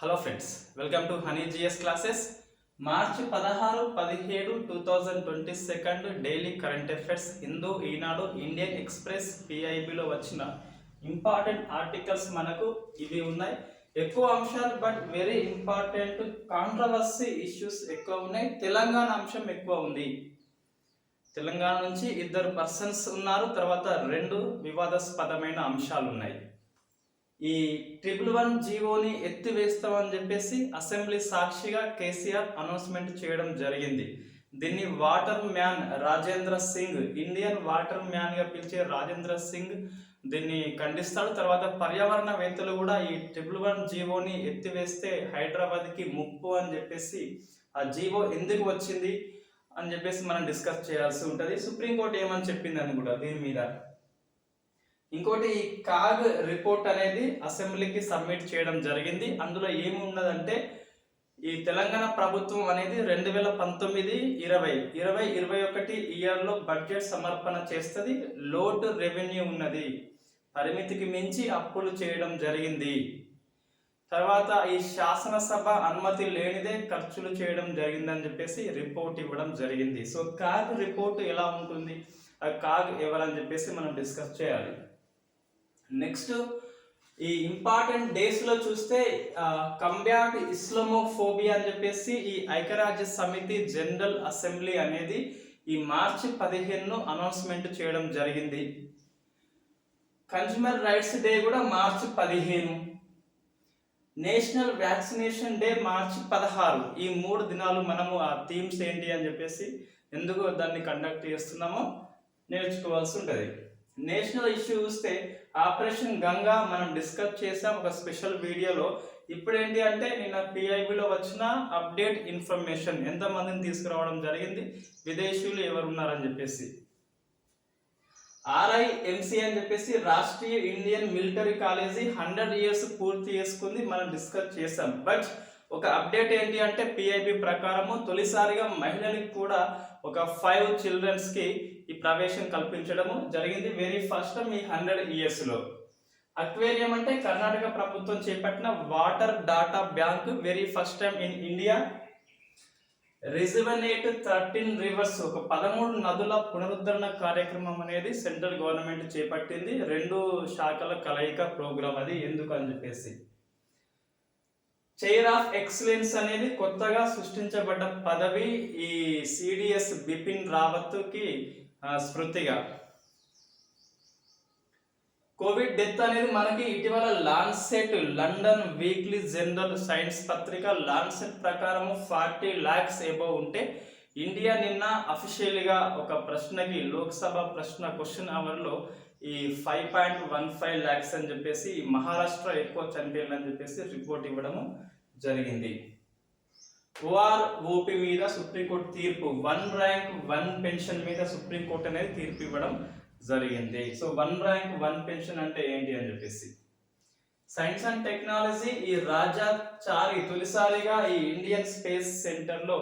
Hello friends, welcome to honey GS classes. March 16-17, 2022 daily current affairs Hindu, Eenadu, Indian Express, పిఐబిలో వచ్చిన important articles మనకు ఇవి ఉన్నాయి. ఎక్కువ అంశాలు but very important controversy issues ఎక్కువ ఉన్నాయి. తెలంగాణ అంశం ఎక్కువ ఉంది. తెలంగాణ నుంచి 2 పర్సన్స్ ఉన్నారు. తర్వాత 2 వివాదాస్పదమైన అంశాలు ఉన్నాయి. ఈ 111 జీవోని ఎత్తివేస్తామని చెప్పేసి అసెంబ్లీ సాక్షిగా కేసీఆర్ అనౌన్స్మెంట్ చేయడం జరిగింది. దీన్ని water man Rajendra Singh, Indian water man గా పిలిచే రాజేంద్ర సింగ్ దీన్ని ఖండిస్తాడు. తర్వాత పర్యావరణవేత్తలు కూడా ఈ 111 జీవోని ఎత్తివేస్తే హైదరాబాద్కి ముప్పు అని చెప్పేసి ఆ జీవో ఎందుకు వచ్చింది అని చెప్పేసి మనం డిస్కస్ చేయాల్సి ఉంటుంది. సుప్రీంకోర్టు ఏమని చెప్పింది అని కూడా దీని మీద. ఇంకోటి, ఈ కాగ్ రిపోర్ట్ అనేది అసెంబ్లీకి సబ్మిట్ చేయడం జరిగింది. అందులో ఏమున్నదంటే ఈ తెలంగాణ ప్రభుత్వం అనేది 2019-20 ఇయర్లో బడ్జెట్ సమర్పణ చేస్తుంది. లోటు రెవెన్యూ ఉన్నది, పరిమితికి మించి అప్పులు చేయడం జరిగింది. తర్వాత ఈ శాసనసభ అనుమతి లేనిదే ఖర్చులు చేయడం జరిగిందని చెప్పేసి రిపోర్ట్ ఇవ్వడం జరిగింది. సో కాగ్ రిపోర్ట్ ఎలా ఉంటుంది, ఆ కాగ్ ఎవరని చెప్పేసి మనం డిస్కస్ చేయాలి. నెక్స్ట్, ఈ ఇంపార్టెంట్ డేస్లో చూస్తే కంబ్యాట్ ఇస్లామోఫోబియా అని చెప్పేసి ఈ ఐక్యరాజ్య సమితి జనరల్ అసెంబ్లీ అనేది ఈ మార్చి 15 అనౌన్స్మెంట్ చేయడం జరిగింది. కన్స్యూమర్ రైట్స్ డే కూడా మార్చి 15. నేషనల్ వ్యాక్సినేషన్ డే మార్చి 16. ఈ 3 దినాలు మనము ఆ థీమ్స్ ఏంటి అని చెప్పేసి ఎందుకు దాన్ని కండక్ట్ చేస్తున్నామో నేర్చుకోవాల్సి ఉంటుంది. నేషనల్ ఇష్యూ చూస్తే ఆపరేషన్ గంగా మనం డిస్కస్ చేసాం ఒక స్పెషల్ వీడియోలో. ఇప్పుడు ఏంటి అంటే నిన్న పిఐబిలో వచ్చిన అప్డేట్ ఇన్ఫర్మేషన్, ఎంతమందిని తీసుకురావడం జరిగింది, విదేశీయులు ఎవరు ఉన్నారని చెప్పేసి. RIMC అని చెప్పేసి Rashtriya Indian military college 100 years పూర్తి చేసుకుంది, మనం డిస్కస్ చేసాం. బట్ ఒక అప్డేట్ ఏంటి అంటే పిఐబి ప్రకారము తొలిసారిగా మహిళలకు కూడా ఒక 5 చిల్డ్రన్స్కి ఈ ప్రవేశం కల్పించడము జరిగింది. వెరీ ఫస్ట్ టైం ఈ 100 ఇయర్స్లో. అక్వేరియం అంటే కర్ణాటక ప్రభుత్వం చేపట్టిన water data bank, very first time in India. Rejuvenate 13 rivers, ఒక 13 నదుల పునరుద్ధరణ కార్యక్రమం అనేది సెంట్రల్ గవర్నమెంట్ చేపట్టింది. 2 శాఖల కలయిక ప్రోగ్రామ్ అది. ఎందుకు అని చెప్పేసి చైర్ ఆఫ్ ఎక్సలెన్స్ అనేది కొత్తగా సృష్టించబడ్డ పదవి ఈ సిడిఎస్ బిపిన్ రావత్కి స్మృతిగా. కోవిడ్ డెత్ అనేది మనకి ఇటీవల Lancet London weekly general science పత్రిక లాన్సెట్ ప్రకారం 40 lakhs ఎబోవ్ ఉంటే ఇండియా నిన్న అఫీషియల్గా ఒక ప్రశ్నకి లోక్సభ ప్రశ్న క్వశ్చన్ అవర్లో ఈ 5.15 lakhs అని చెప్పేసి మహారాష్ట్ర ఎక్కువ చనిపోయిందని చెప్పేసి రిపోర్ట్ ఇవ్వడము జరిగింది. ఓఆర్ఓపి మీద సుప్రీంకోర్టు తీర్పు, 1 rank 1 పెన్షన్ మీద సుప్రీంకోర్టు అనేది తీర్పు ఇవ్వడం జరిగింది. సో 1 rank 1 పెన్షన్ అంటే ఏంటి అని చెప్పేసి. సైన్స్ అండ్ టెక్నాలజీ, ఈ రాజాచారి తొలిసారిగా ఈ ఇండియన్ స్పేస్ సెంటర్లో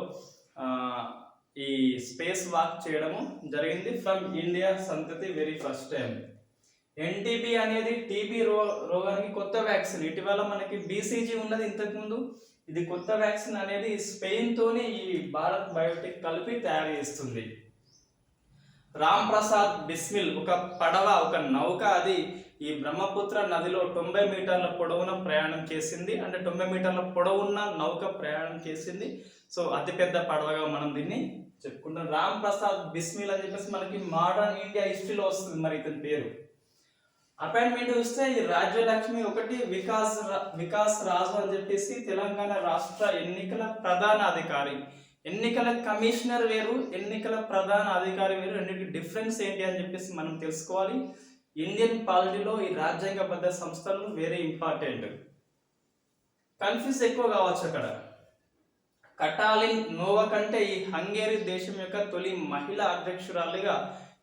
ఈ స్పేస్ వాక్ చేయడము జరిగింది. ఫ్రమ్ ఇండియా సంతతి, వెరీ ఫస్ట్ టైం. ఎన్టీబీ అనేది టీబీ రోగానికి కొత్త వ్యాక్సిన్. ఇటీవల మనకి బీసీజీ ఉన్నది ఇంతకుముందు, ఇది కొత్త వ్యాక్సిన్ అనేది స్పెయిన్ తోని ఈ భారత్ బయోటెక్ కలిపి తయారు చేస్తుంది. రామ్ ప్రసాద్ బిస్మిల్, ఒక పడవ, ఒక నౌక, అది ఈ బ్రహ్మపుత్ర నదిలో 90 మీటర్ల పొడవున ప్రయాణం చేసింది. అంటే 90 మీటర్ల పొడవున్న నౌక ప్రయాణం చేసింది. సో అతిపెద్ద పడవగా మనం దీన్ని చెప్పుకుంటాం. రామ్ ప్రసాద్ బిస్మిల్ అని చెప్పేసి మనకి మోడర్న్ ఇండియా హిస్టరీలో వస్తుంది మరి ఇతని పేరు. అపాయింట్మెంట్ చూస్తే ఈ రాజ్యలక్ష్మి ఒకటి, వికాస్ రాజు అని చెప్పేసి తెలంగాణ రాష్ట్ర ఎన్నికల ప్రధాన అధికారి. ఎన్నికల కమిషనర్ వేరు, ఎన్నికల ప్రధాన అధికారి వేరు, రెండింటి డిఫరెన్స్ ఏంటి అని చెప్పేసి మనం తెలుసుకోవాలి. ఇండియన్ పాలిటీలో ఈ రాజ్యాంగబద్ధ సంస్థలు వెరీ ఇంపార్టెంట్. కన్ఫ్యూజ్ ఎక్కువ కావచ్చు అక్కడ. కటాలిన్ నోవక్ అంటే ఈ హంగేరీ దేశం యొక్క తొలి మహిళా అధ్యక్షురాలిగా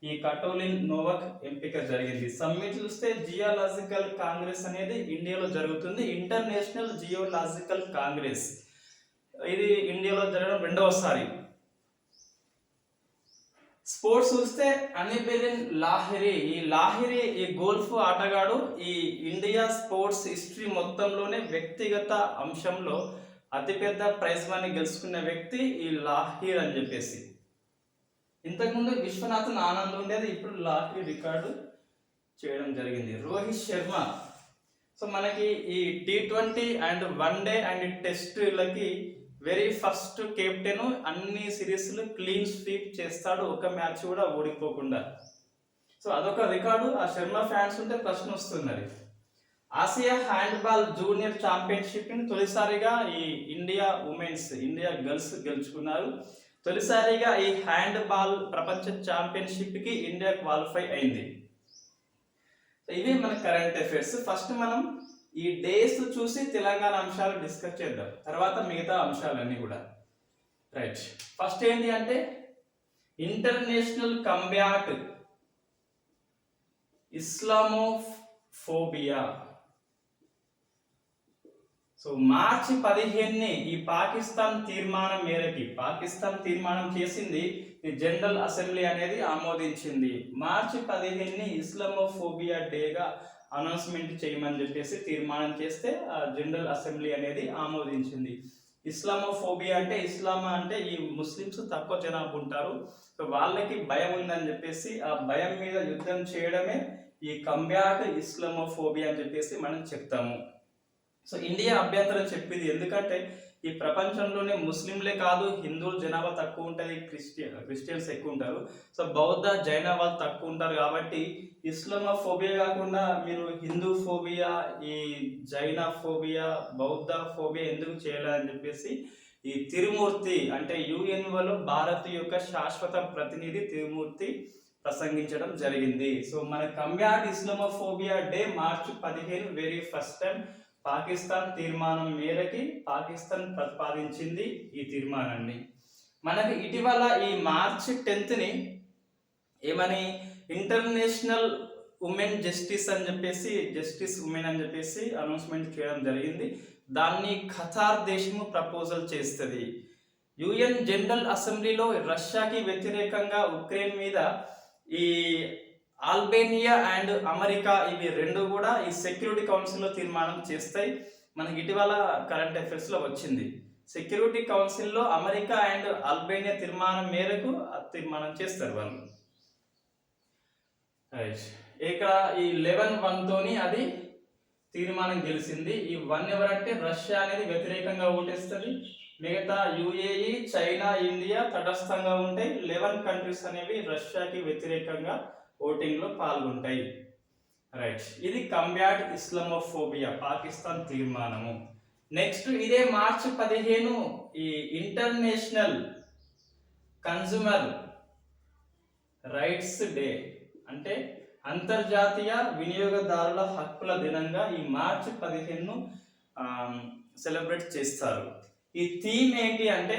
ఈ కటోలిన్ నోవక్ ఎంపిక జరిగింది. సమ్మిట్ చూస్తే జియోలాజికల్ కాంగ్రెస్ అనేది ఇండియాలో జరుగుతుంది. ఇంటర్నేషనల్ జియోలాజికల్ కాంగ్రెస్ ఇది ఇండియాలో జరగడం 2వసారి. స్పోర్ట్స్ చూస్తే అనిబెలిన్ లాహిరి, ఈ గోల్ఫ్ ఆటగాడు ఈ ఇండియా స్పోర్ట్స్ హిస్టరీ మొత్తంలోనే వ్యక్తిగత అంశంలో అతిపెద్ద ప్రైజ్ మనీ గెలుచుకున్న వ్యక్తి ఈ లాహిర్ అని చెప్పేసి. ఇంతకుముందు విశ్వనాథన్ ఆనంద్ ఉండేది, ఇప్పుడు లాహిరి రికార్డు చేయడం జరిగింది. రోహిత్ శర్మ, సో మనకి ఈ T20 అండ్ వన్డే అండ్ టెస్టులకి వెరీ ఫస్ట్ కెప్టెన్, అన్ని సిరీస్లు క్లీన్ స్వీప్ చేస్తాడు, ఒక మ్యాచ్ కూడా ఓడిపోకుండా. సో అదొక రికార్డు. ఆ శర్మ ఫ్యాన్స్ ఉంటే ప్రశ్న వస్తున్నది. ఆసియా హ్యాండ్బాల్ జూనియర్ ఛాంపియన్షిప్ ని తొలిసారిగా ఈ ఇండియా గర్ల్స్ గెలుచుకున్నారు. తొలిసారిగా ఈ హ్యాండ్బాల్ ప్రపంచ ఛాంపియన్షిప్ కి ఇండియా క్వాలిఫై అయింది. ఇవి మన కరెంట్ అఫైర్స్. ఫస్ట్ మనం ఈ డేస్ చూసి తెలంగాణ అంశాలు డిస్కస్ చేద్దాం, తర్వాత మిగతా అంశాలన్నీ కూడా. రైట్, ఫస్ట్ ఏంటి అంటే ఇంటర్నేషనల్ కంబ్యాట్ ఇస్లామోఫోబియా. సో మార్చి 15ని ఈ పాకిస్తాన్ తీర్మానం చేసింది, ఈ జనరల్ అసెంబ్లీ అనేది ఆమోదించింది. మార్చి 15ని ఇస్లామోఫోబియా డేగా అనౌన్స్మెంట్ చేయమని చెప్పేసి తీర్మానం చేస్తే ఆ జనరల్ అసెంబ్లీ అనేది ఆమోదించింది. ఇస్లామోఫోబియా అంటే, ఇస్లాం అంటే ఈ ముస్లిమ్స్ తక్కువ జనాభా ఉంటారు, సో వాళ్ళకి భయం ఉందని చెప్పేసి ఆ భయం మీద యుద్ధం చేయడమే ఈ కంబ్యాట్ ఇస్లామోఫోబియా అని చెప్పేసి మనం చెప్తాము. సో ఇండియా అభ్యంతరం చెప్పింది, ఎందుకంటే ఈ ప్రపంచంలోనే ముస్లింలే కాదు, హిందువుల జనాభా తక్కువ ఉంటుంది, క్రిస్టియన్స్ ఎక్కువ ఉంటారు, సో బౌద్ధ జైన వాళ్ళు తక్కువ ఉంటారు. కాబట్టి ఇస్లామోఫోబియా కాకుండా మీరు హిందూ ఫోబియా, ఈ జైన ఫోబియా, బౌద్ధ ఫోబియా ఎందుకు చేయాలని చెప్పేసి ఈ తిరుమూర్తి అంటే యుఎన్ఓలో భారత్ యొక్క శాశ్వత ప్రతినిధి తిరుమూర్తి ప్రసంగించడం జరిగింది. సో మన కంబ్యాట్ ఇస్లామోఫోబియా డే మార్చి 15 వెరీ ఫస్ట్ టైం పాకిస్తాన్ తీర్మానం మేరకి పాకిస్తాన్ ప్రతిపాదించింది ఈ తీర్మానాన్ని. మనకి ఇటీవల ఈ మార్చి 10ని ఏమని ఇంటర్నేషనల్ ఉమెన్ జస్టిస్ ఉమెన్ అని చెప్పేసి అనౌన్స్మెంట్ చేయడం జరిగింది. దాన్ని ఖతార్ దేశము ప్రపోజల్ చేస్తుంది. యుఎన్ జనరల్ అసెంబ్లీలో రష్యాకి వ్యతిరేకంగా ఉక్రెయిన్ మీద ఈ అల్బేనియా అండ్ అమెరికా ఇవి రెండు కూడా ఈ సెక్యూరిటీ కౌన్సిల్లో తీర్మానం చేస్తాయి. మనకి ఇటీవల కరెంట్ అఫైర్స్ లో వచ్చింది. సెక్యూరిటీ కౌన్సిల్లో అమెరికా అండ్ అల్బేనియా తీర్మానం మేరకు తీర్మానం చేస్తారు వాళ్ళు. ఇక్కడ ఈ 11-1 తోని అది తీర్మానం గెలిచింది. ఈ 1 ఎవరంటే రష్యా అనేది వ్యతిరేకంగా ఓటేస్తుంది, మిగతా యుఏఈ, చైనా, ఇండియా తటస్థంగా ఉంటాయి. 11 కంట్రీస్ అనేవి రష్యాకి వ్యతిరేకంగా ఓటింగ్ లో పాల్గొంటాయి. రైట్, ఇది కంబ్యాట్ ఇస్లామోఫోబియా పాకిస్తాన్ తీర్మానము. నెక్స్ట్ ఇదే మార్చి 15 ఈ ఇంటర్నేషనల్ కన్స్యూమర్ రైట్స్ డే అంటే అంతర్జాతీయ వినియోగదారుల హక్కుల దినంగా ఈ మార్చి 15ను సెలబ్రేట్ చేస్తారు. ఈ థీమ్ ఏంటి అంటే,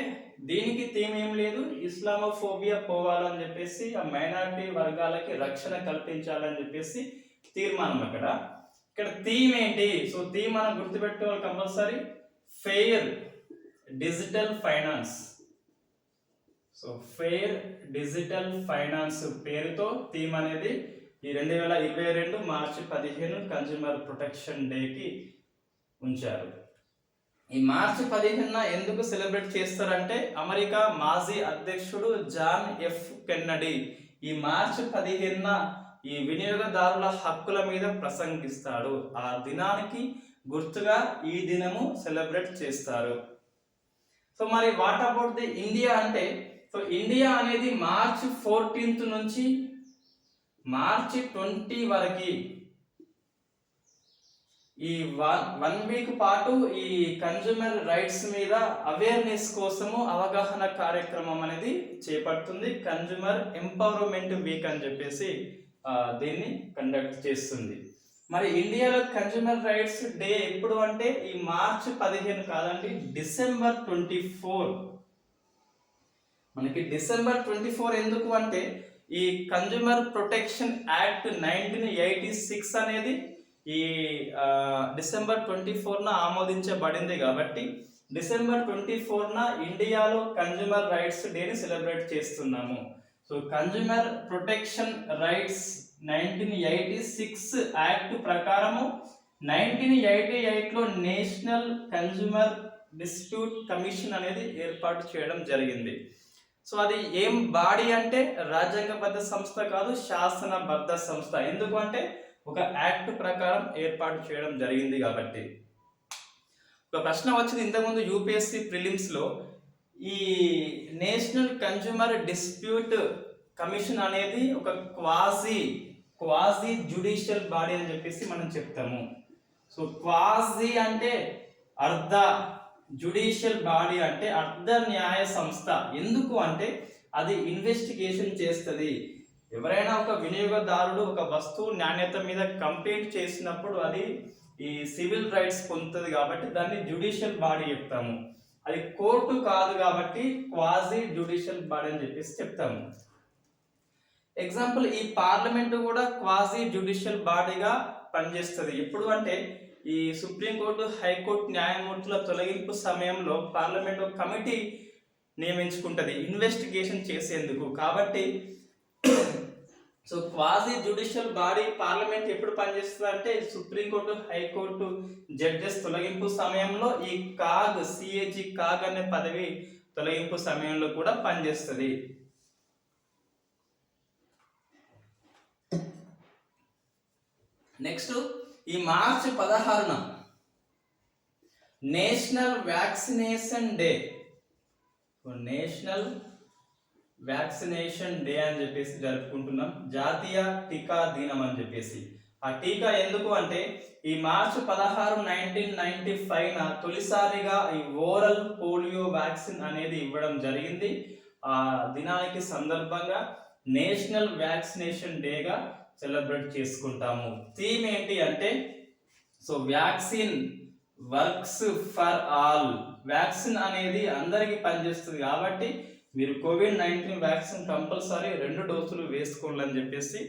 దీనికి థీమ్ ఏం లేదు, ఇస్లామోఫోబియా పోవాలని చెప్పేసి ఆ మైనారిటీ వర్గాలకి రక్షణ కల్పించాలని చెప్పేసి తీర్మానం. ఇక్కడ థీమ్ ఏంటి? సో థీమ్ మనం గుర్తుపెట్టుకోవాలి compulsory, fair digital finance. So fair digital finance పేరుతో థీమ్ అనేది ఈ 2022 మార్చి 15 కన్స్యూమర్ ప్రొటెక్షన్ డేకి ఉంచారు. ఈ మార్చి 15న ఎందుకు సెలబ్రేట్ చేస్తారంటే, అమెరికా మాజీ అధ్యక్షుడు జాన్ ఎఫ్ కెన్నడీ ఈ మార్చి 15న ఈ వినియోగదారుల హక్కుల మీద ప్రసంగిస్తాడు. ఆ దినానికి గుర్తుగా ఈ దినము సెలబ్రేట్ చేస్తారు. సో మరి వాట్ అబౌట్ ది ఇండియా అంటే, సో ఇండియా అనేది మార్చి 14 నుంచి మార్చి 20 వరకు ఈ 1 వీక్ పాటు ఈ కన్స్యూమర్ రైట్స్ మీద అవేర్నెస్ కోసము అవగాహన కార్యక్రమం అనేది చేపడుతుంది. కన్స్యూమర్ ఎంపవర్మెంట్ వీక్ అని చెప్పేసి దీన్ని కండక్ట్ చేస్తుంది. మరి ఇండియాలో కన్స్యూమర్ రైట్స్ డే ఎప్పుడు అంటే ఈ మార్చి 15 కాదండి, డిసెంబర్ 24. మనకి డిసెంబర్ 24 ఎందుకు అంటే, ఈ కన్స్యూమర్ ప్రొటెక్షన్ యాక్ట్ 1986 అనేది ఈ డిసెంబర్ 24న ఆమోదించబడింది. కాబట్టి డిసెంబర్ 24న ఇండియాలో కన్స్యూమర్ రైట్స్ డేని సెలబ్రేట్ చేస్తున్నాము. So consumer protection rights 1986 act ప్రకారము 1988లో నేషనల్ కన్జ్యూమర్ డిస్ప్యూట్ కమిషన్ అనేది ఏర్పాటు చేయడం జరిగింది. సో అది ఏం బాడీ అంటే రాజ్యాంగబద్ధ సంస్థ కాదు, శాసనబద్ధ సంస్థ. ఎందుకంటే ఒక యాక్ట్ ప్రకారం ఏర్పాటు చేయడం జరిగింది కాబట్టి. ఒక ప్రశ్న వచ్చింది ఇంతకుముందు యూపీఎస్సీ ప్రిలిమ్స్లో, ఈ నేషనల్ కన్జ్యూమర్ డిస్ప్యూట్ కమిషన్ అనేది ఒక క్వాజీ జ్యుడిషియల్ బాడీ అని చెప్పేసి మనం చెప్తాము. సో క్వాజీ అంటే అర్ధ, జ్యుడిషియల్ బాడీ అంటే అర్ధ న్యాయ సంస్థ. ఎందుకు అంటే అది ఇన్వెస్టిగేషన్ చేస్తుంది. ఎవరైనా ఒక వినియోగదారుడు ఒక వస్తువు నాణ్యత మీద కంప్లైంట్ చేసినప్పుడు అది ఈ సివిల్ రైట్స్ పొందుతుంది కాబట్టి దాన్ని జ్యుడిషియల్ బాడీ చెప్తాము. అది కోర్టు కాదు కాబట్టి క్వాజీ జ్యుడిషియల్ బాడీ అని చెప్పేసి చెప్తాము. ఎగ్జాంపుల్, ఈ పార్లమెంట్ కూడా క్వాజీ జ్యుడిషియల్ బాడీగా పనిచేస్తుంది. ఎప్పుడు అంటే ఈ సుప్రీంకోర్టు, హైకోర్టు న్యాయమూర్తుల తొలగింపు సమయంలో పార్లమెంట్ ఒక కమిటీ నియమించుకుంటుంది ఇన్వెస్టిగేషన్ చేసేందుకు. కాబట్టి so quasi judicial body parliament ఎప్పుడు పనిచేస్తుంది అంటే సుప్రీంకోర్టు, హైకోర్టు జడ్జెస్ తొలగింపు సమయంలో ఈ సిఏజీ కాగ్ అనే పదవి తొలగింపు సమయంలో కూడా పనిచేస్తుంది. నెక్స్ట్, ఈ మార్చి 16న national vaccination day, national vaccination day అని చెప్పేసి జరుపుకుంటున్నాం. జాతీయ టీకా దినం అని చెప్పేసి. ఆ టీకా ఎందుకు అంటే ఈ మార్చి 16, 1995న తొలిసారిగా ఈ ఓరల్ పోలియో వ్యాక్సిన్ అనేది ఇవ్వడం జరిగింది. ఆ దినానికి సందర్భంగా నేషనల్ వ్యాక్సినేషన్ డేగా సెలబ్రేట్ చేసుకుంటాము. థీమ్ ఏంటి అంటే so vaccine works for all. Vaccine అనేది అందరికీ పనిచేస్తుంది కాబట్టి మీరు కోవిడ్-19 వ్యాక్సిన్ కంపల్సరీ 2 డోసులు వేసుకోవాలని చెప్పేసి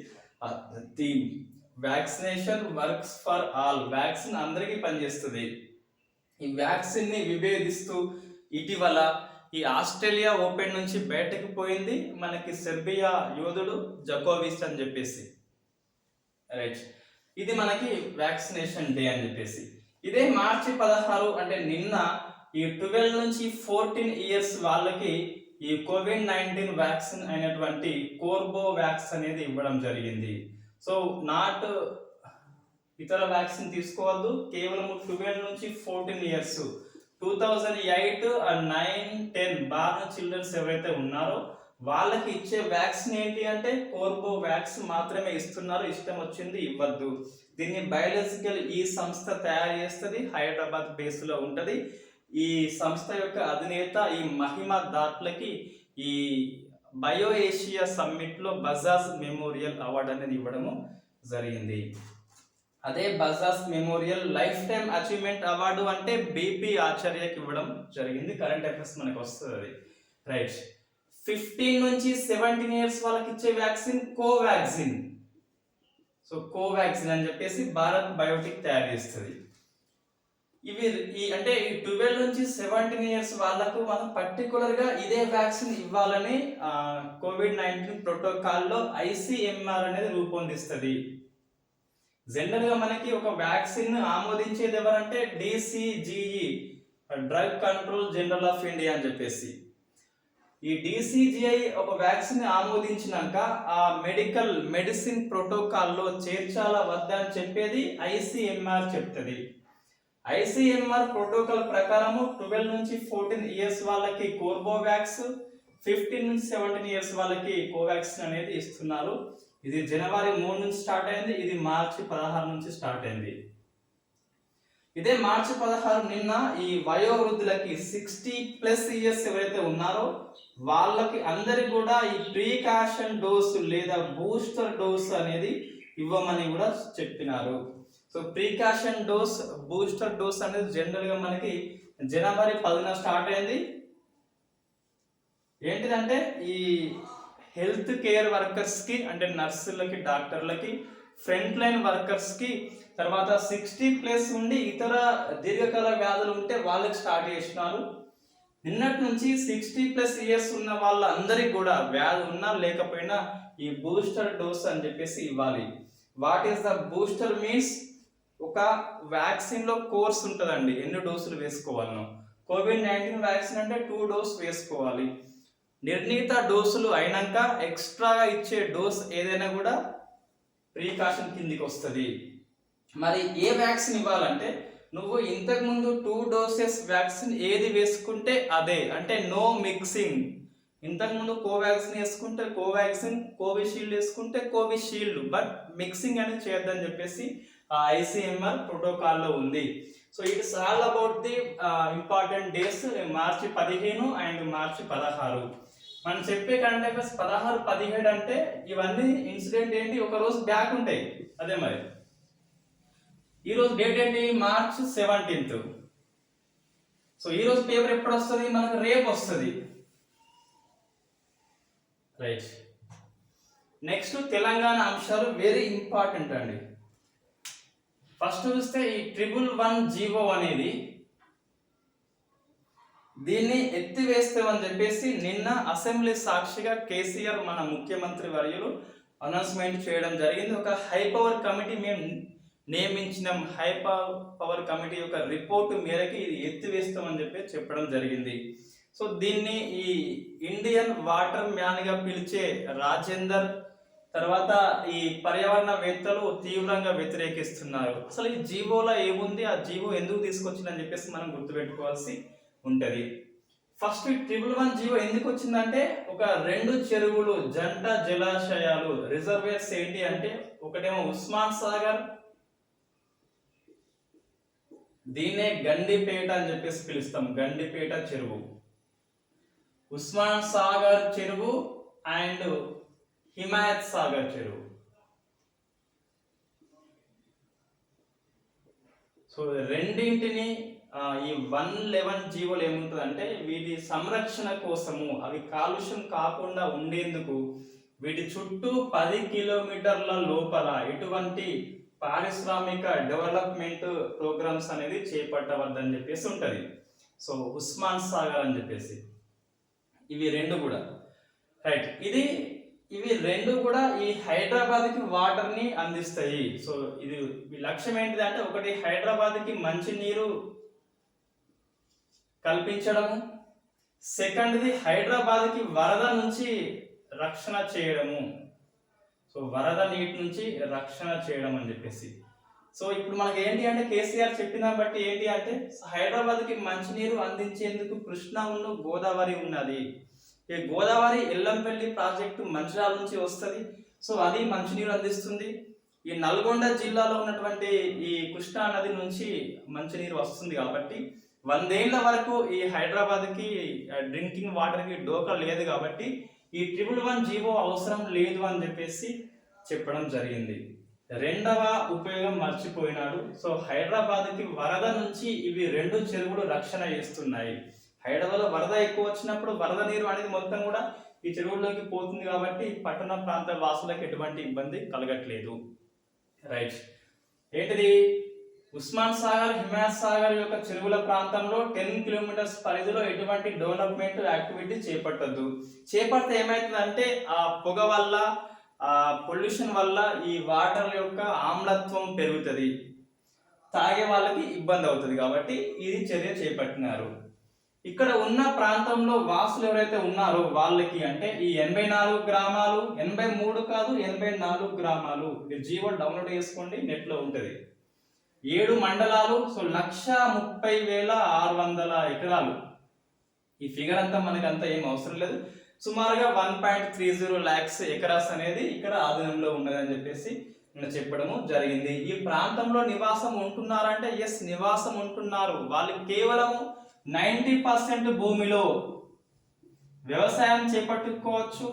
theme. Vaccination works for all, vaccine అందరికీ పనిచేస్తుంది. ఈ వ్యాక్సిన్ ని విభేదిస్తూ ఇటీవల ఈ ఆస్ట్రేలియా ఓపెన్ నుంచి బయటకు పోయింది మనకి సెర్బియా యోధుడు జకోవిచ్ అని చెప్పేసి. రైట్, ఇది మనకి వ్యాక్సినేషన్ డే అని చెప్పేసి. ఇదే మార్చి 16 అంటే నిన్న ఈ 12 నుంచి 14 ఇయర్స్ వాళ్ళకి ఈ కోవిడ్-19 వ్యాక్సిన్ అయినటువంటి కోర్బోవాక్స్ అనేది ఇవ్వడం జరిగింది. సో నాట్ ఇతర వ్యాక్సిన్ తీసుకోవద్దు, కేవలం 12 నుంచి 14 ఇయర్స్ 2008 అండ్ 9, 10 బార్న్ చిల్డ్రన్స్ ఎవరైతే ఉన్నారో వాళ్ళకి ఇచ్చే వ్యాక్సిన్ ఏంటి అంటే కోర్బోవాక్స్ మాత్రమే ఇస్తున్నారు. ఇష్టం వచ్చింది ఇవ్వద్దు. దీన్ని బయాలజికల్ ఈ సంస్థ తయారు చేస్తుంది, హైదరాబాద్ బేస్ లో ఉంటది. ఈ సంస్థ యొక్క అధినేత ఈ మహిమ దాట్లకి ఈ బయో ఏషియా సమ్మిట్ లో బజాజ్ మెమోరియల్ అవార్డు అనేది ఇవ్వడము జరిగింది. అదే Bajaj memorial life time achievement award అంటే బిపి ఆచార్యకి ఇవ్వడం జరిగింది. కరెంట్ అఫైర్స్ మనకు వస్తుంది. రైట్, 15 నుంచి 17 ఇయర్స్ వాళ్ళకి ఇచ్చే వ్యాక్సిన్ కోవాక్సిన్. సో కోవాక్సిన్ అని చెప్పేసి భారత్ బయోటెక్ తయారు చేస్తుంది. ఇవి అంటే ఈ 12 నుంచి 17 ఇయర్స్ వాళ్ళకు మనం పర్టికులర్ గా ఇదే వ్యాక్సిన్ ఇవ్వాలని కోవిడ్-19 ప్రోటోకాల్లో ఐసిఎంఆర్ అనేది రూపొందిస్తుంది. జనరల్ గా మనకి ఒక వ్యాక్సిన్ ఆమోదించేది ఎవరంటే DCGI, drug control general of India అని చెప్పేసి. ఈ డిసిజిఐ ఒక వ్యాక్సిన్ ఆమోదించినాక ఆ మెడిసిన్ ప్రోటోకాల్లో చేర్చాలా వద్దా అని చెప్పేది ఐసిఎంఆర్ చెప్తుంది. ఐసిఎంఆర్ ప్రోటోకాల్ ప్రకారము 12 నుంచి 14 ఇయర్స్ వాళ్ళకి కోర్బోవాక్స్, 15 నుంచి 17 ఇయర్స్ వాళ్ళకి కోవాక్సిన్ అనేది ఇస్తున్నారు. ఇది జనవరి 3 నుంచి స్టార్ట్ అయింది, ఇది మార్చి 16 నుంచి స్టార్ట్ అయింది. ఇదే మార్చి 16 నిన్న ఈ వయోవృద్ధులకి 60+ ఇయర్స్ ఎవరైతే ఉన్నారో వాళ్ళకి అందరికి కూడా ఈ ప్రీకాషన్ డోస్ లేదా బూస్టర్ డోస్ అనేది ఇవ్వమని కూడా చెప్పినారు. సో ప్రీకాషన్ డోస్, బూస్టర్ డోస్ అనేది జనరల్ గా మనకి జనవరి 10న స్టార్ట్ అయింది. ఏంటిదంటే ఈ హెల్త్ కేర్ వర్కర్స్ కి అంటే నర్సులకి, డాక్టర్లకి, ఫ్రంట్ లైన్ వర్కర్స్ కి, తర్వాత 60+ ఉండి ఇతర దీర్ఘకాల వ్యాధులు ఉంటే వాళ్ళకి స్టార్ట్ చేసినారు. నిన్నటి నుంచి 60+ ఇయర్స్ ఉన్న వాళ్ళందరికీ కూడా వ్యాధి ఉన్నా లేకపోయినా ఈ బూస్టర్ డోస్ అని చెప్పేసి ఇవ్వాలి. What is the booster means? ఒక వ్యాక్సిన్ లో కోర్స్ ఉంటుందండి, ఎన్ని డోసులు వేసుకోవాలను. కోవిడ్-19 వ్యాక్సిన్ అంటే 2 డోస్ వేసుకోవాలి. నిర్ణీత డోసులు అయినాక ఎక్స్ట్రాగా ఇచ్చే డోస్ ఏదైనా కూడా ప్రికాషన్ కిందికి వస్తుంది. మరి ఏ వ్యాక్సిన్ ఇవ్వాలంటే నువ్వు ఇంతకుముందు 2 డోసెస్ వ్యాక్సిన్ ఏది వేసుకుంటే అదే, అంటే నో మిక్సింగ్. ఇంతకుముందు కోవాక్సిన్ వేసుకుంటే కోవాక్సిన్, కోవిషీల్డ్ వేసుకుంటే కోవిషీల్డ్, బట్ మిక్సింగ్ అనేది చేయొద్దని చెప్పేసి ఐసిఎంఆర్ ప్రోటోకాల్లో ఉంది. So it's all about the important days March 15 and March 16. మనం చెప్పే కరెంట్ అఫైర్స్ 16, 17 అంటే ఇవన్నీ ఇన్సిడెంట్ ఏంటి, ఒక రోజు బ్యాక్ ఉంటాయి. అదే మరి ఈ రోజు డేట్ ఏంటి, మార్చ్ 17. సో ఈ రోజు పేపర్ ఎప్పుడు వస్తుంది మనకు, రేపు వస్తుంది. రైట్. నెక్స్ట్ తెలంగాణ అంశాలు వెరీ ఇంపార్టెంట్ అండి. ఫస్ట్ చూస్తే ఈ 111 జీవో అనేది దీన్ని ఎత్తివేస్తామని చెప్పేసి నిన్న అసెంబ్లీ సాక్షిగా కేసీఆర్ మన ముఖ్యమంత్రి వర్యులు అనౌన్స్మెంట్ చేయడం జరిగింది. ఒక హై పవర్ కమిటీ మేము నియమించిన హై పవర్ కమిటీ యొక్క రిపోర్టు మేరకు ఇది ఎత్తివేస్తామని చెప్పి చెప్పడం జరిగింది. సో దీన్ని ఈ ఇండియన్ వాటర్ మ్యాన్ గా పిలిచే రాజేందర్, తర్వాత ఈ పర్యావరణవేత్తలు తీవ్రంగా వ్యతిరేకిస్తున్నారు. అసలు ఈ జీవోలో ఏముంది, ఆ జీవో ఎందుకు తీసుకొచ్చిందని చెప్పేసి మనం గుర్తుపెట్టుకోవాల్సి ఉంటది. ఫస్ట్ 111 జీవో ఎందుకు వచ్చిందంటే, ఒక 2 చెరువులు జంట జలాశయాలు రిజర్వేర్స్ ఏంటి అంటే, ఒకటేమో ఉస్మాన్ సాగర్, దీన్నే గండిపేట అని చెప్పేసి పిలుస్తాం, గండిపేట చెరువు, ఉస్మాన్ సాగర్ చెరువు అండ్ హిమాయత్ సాగర్ చెరువు. సో రెండింటిని ఈ 111 జీవోలు ఏముంటుందంటే, వీటి సంరక్షణ కోసము, అవి కాలుష్యం కాకుండా ఉండేందుకు వీటి చుట్టూ 10 కిలోమీటర్ల లోపల ఎటువంటి పారిశ్రామిక డెవలప్మెంట్ ప్రోగ్రామ్స్ అనేది చేపట్టవద్దని చెప్పేసి ఉంటుంది. సో ఉస్మాన్ సాగర్ అని చెప్పేసి ఇవి 2 కూడా రైట్. ఇవి 2 కూడా ఈ హైదరాబాద్కి వాటర్ని అందిస్తాయి. సో ఇది లక్ష్యం ఏంటిది అంటే, ఒకటి హైదరాబాద్కి మంచి నీరు కల్పించడము, సెకండ్ది హైదరాబాద్కి వరద నుంచి రక్షణ చేయడము. సో వరద నీటి నుంచి రక్షణ చేయడం అని చెప్పేసి. సో ఇప్పుడు మనకి ఏంటి అంటే, కేసీఆర్ చెప్పిన బట్టి ఏంటి అంటే, హైదరాబాద్కి మంచినీరు అందించేందుకు కృష్ణా ఉన్న గోదావరి ఉన్నది. ఈ గోదావరి ఎల్లంపల్లి ప్రాజెక్టు మంచిర్యాల నుంచి వస్తుంది. సో అది మంచినీరు అందిస్తుంది. ఈ నల్గొండ జిల్లాలో ఉన్నటువంటి ఈ కృష్ణా నది నుంచి మంచినీరు వస్తుంది. కాబట్టి 100 ఏళ్ల వరకు ఈ హైదరాబాద్కి డ్రింకింగ్ వాటర్కి డోకా లేదు. కాబట్టి ఈ 111 జీవో అవసరం లేదు అని చెప్పేసి చెప్పడం జరిగింది. రెండవ ఉపయోగం మర్చిపోయినాడు. సో హైదరాబాద్కి వరద నుంచి ఇవి 2 చెరువులు రక్షణ చేస్తున్నాయి. హైదరాబాద్లో వరద ఎక్కువ వచ్చినప్పుడు వరద నీరు అనేది మొత్తం కూడా ఈ చెరువుల్లోకి పోతుంది. కాబట్టి పట్టణ ప్రాంత వాసులకు ఎటువంటి ఇబ్బంది కలగట్లేదు. రైట్. ఏంటిది, ఉస్మాన్ సాగర్, హిమాయత్ సాగర్ యొక్క చెరువుల ప్రాంతంలో 10 కిలోమీటర్స్ పరిధిలో ఎటువంటి డెవలప్మెంట్ యాక్టివిటీ చేపట్టద్దు. చేపడితే ఏమవుతుందంటే, ఆ పొగ వల్ల, ఆ పొల్యూషన్ వల్ల ఈ వాటర్ యొక్క ఆమ్లత్వం పెరుగుతుంది, తాగే వాళ్ళకి ఇబ్బంది అవుతుంది. కాబట్టి ఇది చర్య చేపట్టినారు. ఇక్కడ ఉన్న ప్రాంతంలో వాసులు ఎవరైతే ఉన్నారో వాళ్ళకి, అంటే ఈ 84 గ్రామాలు, 83 కాదు 84 గ్రామాలు, మీరు జీవో డౌన్లోడ్ చేసుకోండి, నెట్లో ఉంటుంది. 7 మండలాలు. సో 130,600 ఎకరాలు. ఈ ఫిగర్ అంతా మనకి అంతా ఏం అవసరం లేదు. సుమారుగా 1.30 lakhs ఎకరాస్ అనేది ఇక్కడ ఆధీనంలో ఉన్నదని చెప్పేసి నేను చెప్పడము జరిగింది. ఈ ప్రాంతంలో నివాసం ఉంటున్నారంటే ఎస్, నివాసం ఉంటున్నారు. వాళ్ళు కేవలం 90% భూమిలో వ్యవసాయం చేపట్టుకోవచ్చు,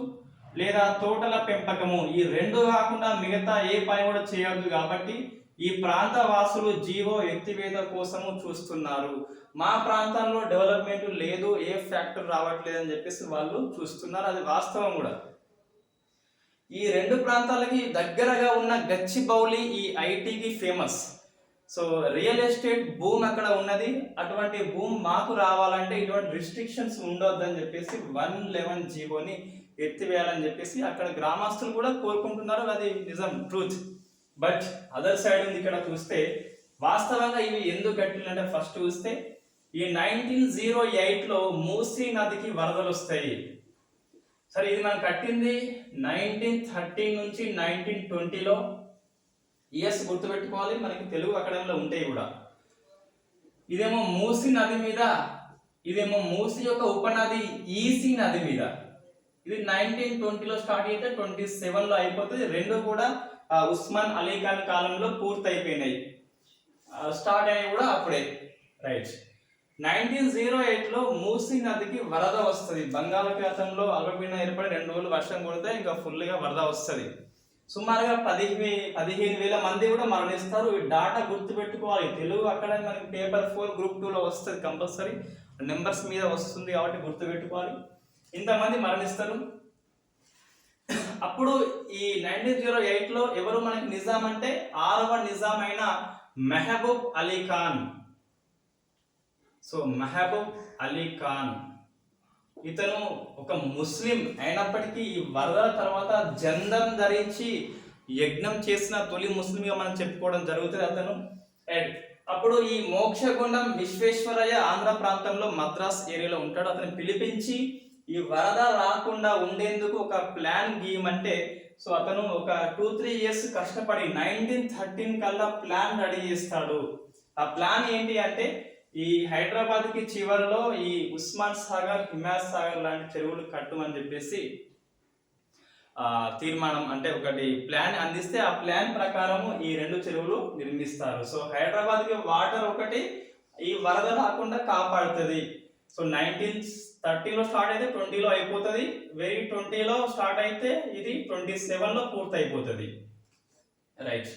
లేదా తోటల పెంపకము. ఈ 2 కాకుండా మిగతా ఏ పని కూడా చేయొద్దు. కాబట్టి ఈ ప్రాంత వాసులు జీవో ఎత్తివేత కోసము చూస్తున్నారు. మా ప్రాంతంలో డెవలప్మెంట్ లేదు, ఏ ఫ్యాక్టర్ రావట్లేదు అని చెప్పేసి వాళ్ళు చూస్తున్నారు. అది వాస్తవం కూడా. ఈ 2 ప్రాంతాలకి దగ్గరగా ఉన్న గచ్చిబౌలి ఈ ఐటీకి ఫేమస్. సో రియల్ ఎస్టేట్ భూమి అక్కడ ఉన్నది, అటువంటి భూమి మాకు రావాలంటే ఇటువంటి రిస్ట్రిక్షన్స్ ఉండొద్దని చెప్పేసి 111 జీవోని ఎత్తివేయాలని చెప్పేసి అక్కడ గ్రామస్తులు కూడా కోరుకుంటున్నారు. అది నిజం, ట్రూత్. బట్ అదర్ సైడ్ ఉంది ఇక్కడ చూస్తే వాస్తవంగా ఇవి ఎందుకు కట్టిందంటే ఫస్ట్ చూస్తే ఈ 1908లో మూసీ నదికి వరదలు వస్తాయి. సరే, ఇది మనం కట్టింది 1913 నుంచి 1920లో. ఇయర్స్ గుర్తుపెట్టుకోవాలి, మనకి తెలుగు అకాడమీలో ఉంటాయి కూడా. ఇదేమో మూసీ నది మీద, ఇదేమో మూసీ యొక్క ఉపనది ఈసీ నది మీద. ఇది 1920లో స్టార్ట్ అయితే 27లో అయిపోతుంది. రెండు కూడా ఉస్మాన్ అలీ ఖాన్ కాలంలో పూర్తి అయిపోయినాయి. స్టార్ట్ అయినాయి కూడా అప్పుడే. రైట్. 1908లో మూసీ నదికి వరద వస్తుంది. బంగాళాఖాతంలో అల్పపీడనం ఏర్పడి 2 రోజులు వర్షం కొడితే ఇంకా ఫుల్గా వరద వస్తుంది. సుమారుగా 15,000 మంది కూడా మరణిస్తారు. ఈ డాటా గుర్తుపెట్టుకోవాలి. తెలుగు అక్కడ మనకి పేపర్ 4 గ్రూప్ 2లో వస్తుంది కంపల్సరీ, నెంబర్స్ మీద వస్తుంది కాబట్టి గుర్తుపెట్టుకోవాలి. ఇంతమంది మరణిస్తారు. అప్పుడు ఈ 1908లో ఎవరు మనకి నిజాం అంటే 6వ నిజాం అయిన మెహబూబ్ అలీ ఖాన్. సో మెహబూబ్ అలీ ఖాన్ ఇతను ఒక ముస్లిం అయినప్పటికీ ఈ వరదల తర్వాత జందం ధరించి యజ్ఞం చేసిన తొలి ముస్లింగా మనం చెప్పుకోవడం జరుగుతుంది అతను. అప్పుడు ఈ మోక్షగుండం విశ్వేశ్వరయ్య ఆంధ్ర ప్రాంతంలో మద్రాస్ ఏరియాలో ఉంటాడు. అతను పిలిపించి ఈ వరద రాకుండా ఉండేందుకు ఒక ప్లాన్ గీయమంటే, సో అతను ఒక 2-3 ఇయర్స్ కష్టపడి 1913 కల్లా ప్లాన్ రెడీ చేస్తాడు. ఆ ప్లాన్ ఏంటి అంటే ఈ హైదరాబాద్ కి చివరిలో ఈ ఉస్మాన్ సాగర్, హిమాయత్ సాగర్ లాంటి చెరువులు కట్టమని చెప్పేసి తీర్మానం అంటే ఒకటి ప్లాన్ అందిస్తే ఆ ప్లాన్ ప్రకారము ఈ 2 చెరువులు నిర్మిస్తారు. సో హైదరాబాద్ కి వాటర్ ఒకటి ఈ వరద రాకుండా కాపాడుతుంది. సో 1930లో స్టార్ట్ అయితే 20లో అయిపోతుంది. 2020లో స్టార్ట్ అయితే ఇది 27లో పూర్తి అయిపోతుంది. రైట్.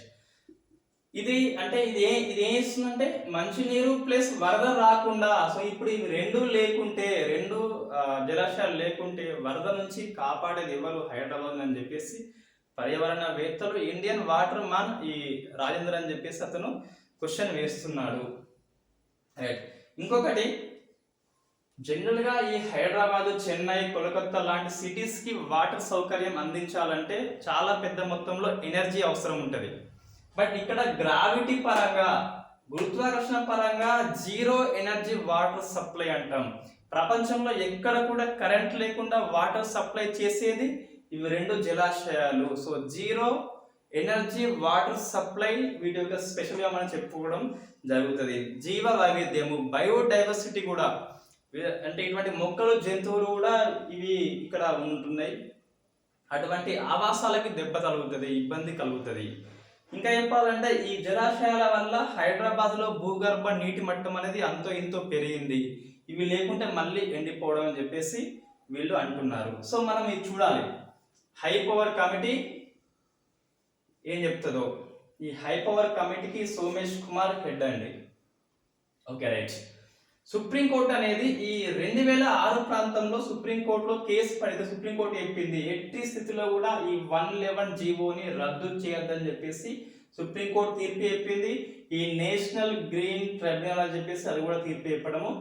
ఇది అంటే ఇది ఏం చేస్తుందంటే మంచినీరు ప్లస్ వరద రాకుండా, సో ఇప్పుడు ఇవి 2 లేకుంటే, 2 జలాశయాలు లేకుంటే వరద నుంచి కాపాడేది ఎవరు? హైదరాబాద్ అని చెప్పేసి పర్యావరణవేత్తలు ఇండియన్ వాటర్ మ్యాన్ ఈ రాజేంద్ర అని చెప్పేసి అతను క్వశ్చన్ వేస్తున్నాడు. రైట్. ఇంకొకటి, జనరల్గా ఈ హైదరాబాద్, చెన్నై, కోల్కతా లాంటి సిటీస్కి వాటర్ సౌకర్యం అందించాలంటే చాలా పెద్ద మొత్తంలో ఎనర్జీ అవసరం ఉంటుంది. బట్ ఇక్కడ గ్రావిటీ పరంగా, గురుత్వాకర్షణ పరంగా జీరో ఎనర్జీ వాటర్ సప్లై అంటాం. ప్రపంచంలో ఎక్కడ కూడా కరెంట్ లేకుండా వాటర్ సప్లై చేసేది ఇవి 2 జలాశయాలు. So zero energy water supply వీటి యొక్క స్పెషల్గా మనం చెప్పుకోవడం జరుగుతుంది. జీవ వైవిధ్యము, బయోడైవర్సిటీ కూడా, అంటే ఇటువంటి మొక్కలు, జంతువులు కూడా ఇవి ఇక్కడ ఉంటున్నాయి. అటువంటి ఆవాసాలకి దెబ్బ కలుగుతుంది, ఇబ్బంది కలుగుతుంది. ఇంకా చెప్పాలంటే ఈ జలాశయాల వల్ల హైదరాబాద్లో భూగర్భ నీటి మట్టం అనేది అంతో ఇంతో పెరిగింది. ఇవి లేకుంటే మళ్ళీ ఎండిపోవడం అని చెప్పేసి వీళ్ళు అంటున్నారు. సో మనం ఇది చూడాలి. హై పవర్ కమిటీ ఏం చెప్తుందో. ఈ హై పవర్ కమిటీకి సోమేష్ కుమార్ హెడ్ అండి. Okay, right. సుప్రీంకోర్టు అనేది ఈ 2006 ప్రాంతంలో సుప్రీంకోర్టులో కేసు పడితే సుప్రీంకోర్టు చెప్పింది ఎట్టి స్థితిలో కూడా ఈ 111 జీవోని రద్దు చేయొద్దని చెప్పేసి సుప్రీంకోర్టు తీర్పు చెప్పింది. ఈ నేషనల్ గ్రీన్ ట్రైబ్యునల్ అని చెప్పేసి అది కూడా తీర్పు చెప్పడము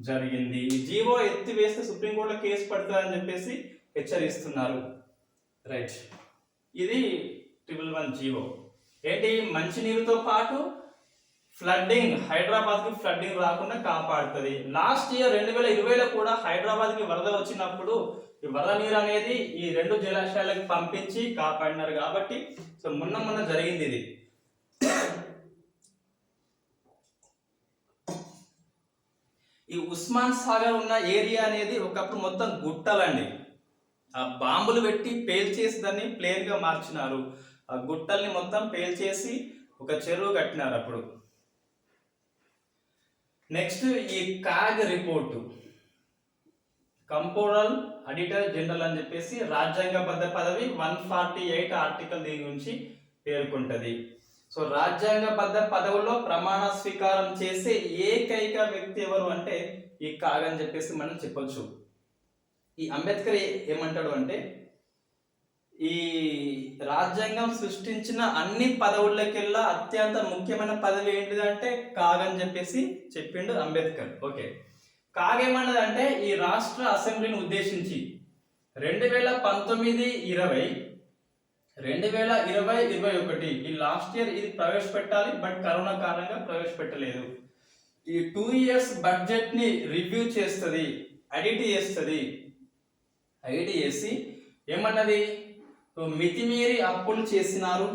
జరిగింది. ఈ జీవో ఎత్తివేస్తే సుప్రీంకోర్టులో కేసు పడుతుందని చెప్పేసి హెచ్చరిస్తున్నారు. రైట్. ఇది 111 జీవో ఏంటి? మంచినీరుతో పాటు ఫ్లడ్డింగ్, హైదరాబాద్ కి ఫ్లడ్డింగ్ రాకుండా కాపాడుతుంది. లాస్ట్ ఇయర్ 2020లో కూడా హైదరాబాద్ కి వరద వచ్చినప్పుడు ఈ వరద నీరు అనేది ఈ 2 జలాశయాలకు పంపించి కాపాడినారు కాబట్టి సో మొన్న జరిగింది ఇది. ఈ ఉస్మాన్ సాగర్ ఉన్న ఏరియా అనేది ఒకప్పుడు మొత్తం గుట్టలండి. ఆ బాంబులు పెట్టి పేల్చేసి దాన్ని ప్లేన్ గా మార్చినారు. ఆ గుట్టల్ని మొత్తం పేల్చేసి ఒక చెరువు కట్టినారు అప్పుడు. నెక్స్ట్ ఈ కాగ్ రిపోర్టు, కంపోరల్ ఆడిటర్ జనరల్ అని చెప్పేసి రాజ్యాంగబద్ధ పదవి 148 ఆర్టికల్ దీని గురించి పేర్కొంటది. సో రాజ్యాంగబద్ధ పదవుల్లో ప్రమాణ స్వీకారం చేసే ఏకైక వ్యక్తి ఎవరు అంటే ఈ కాగ్ అని చెప్పేసి మనం చెప్పొచ్చు. ఈ అంబేద్కర్ ఏమంటాడు అంటే ఈ రాజ్యాంగం సృష్టించిన అన్ని పదవులకెల్లా అత్యంత ముఖ్యమైన పదవి ఏంటిదంటే కాగ్ అని చెప్పేసి చెప్పిండు అంబేద్కర్. ఓకే, కాగ్ ఏమన్నదంటే ఈ రాష్ట్ర అసెంబ్లీని ఉద్దేశించి 2019, 20, 2020, 2021 ఈ లాస్ట్ ఇయర్ ఇది ప్రవేశపెట్టాలి, బట్ కరోనా కారణంగా ప్రవేశపెట్టలేదు. ఈ 2 years బడ్జెట్ ని రివ్యూ చేస్తుంది, ఎడిట్ చేసి ఏమన్నది, మితిమీరి అప్పులు చేసినారు,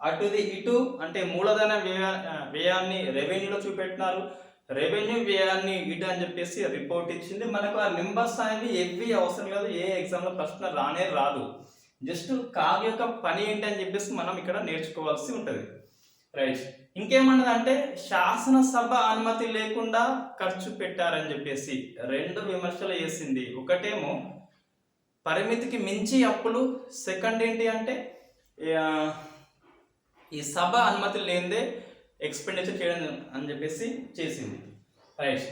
అటుది ఇటు అంటే మూలధన వ్యయాన్ని రెవెన్యూలో చూపెట్టినారు, రెవెన్యూ వ్యయాన్ని ఇటు అని చెప్పేసి రిపోర్ట్ ఇచ్చింది. మనకు ఆ నెంబర్స్ అనేవి ఏవి అవసరం లేదు, ఏ ఎగ్జామ్లో ప్రశ్న రానే రాదు. జస్ట్ కాగ్ యొక్క పని ఏంటి అని చెప్పేసి మనం ఇక్కడ నేర్చుకోవాల్సి ఉంటుంది. రైట్, ఇంకేమన్నదంటే శాసనసభ అనుమతి లేకుండా ఖర్చు పెట్టారని చెప్పేసి 2 విమర్శలు చేసింది. ఒకటేమో పరిమితికి మించి అప్పులు, సెకండ్ ఏంటి అంటే ఈ సభ అనుమతి లేనిదే ఎక్స్పెండిచర్ చేయడం అని చెప్పేసి చేసింది. రైట్,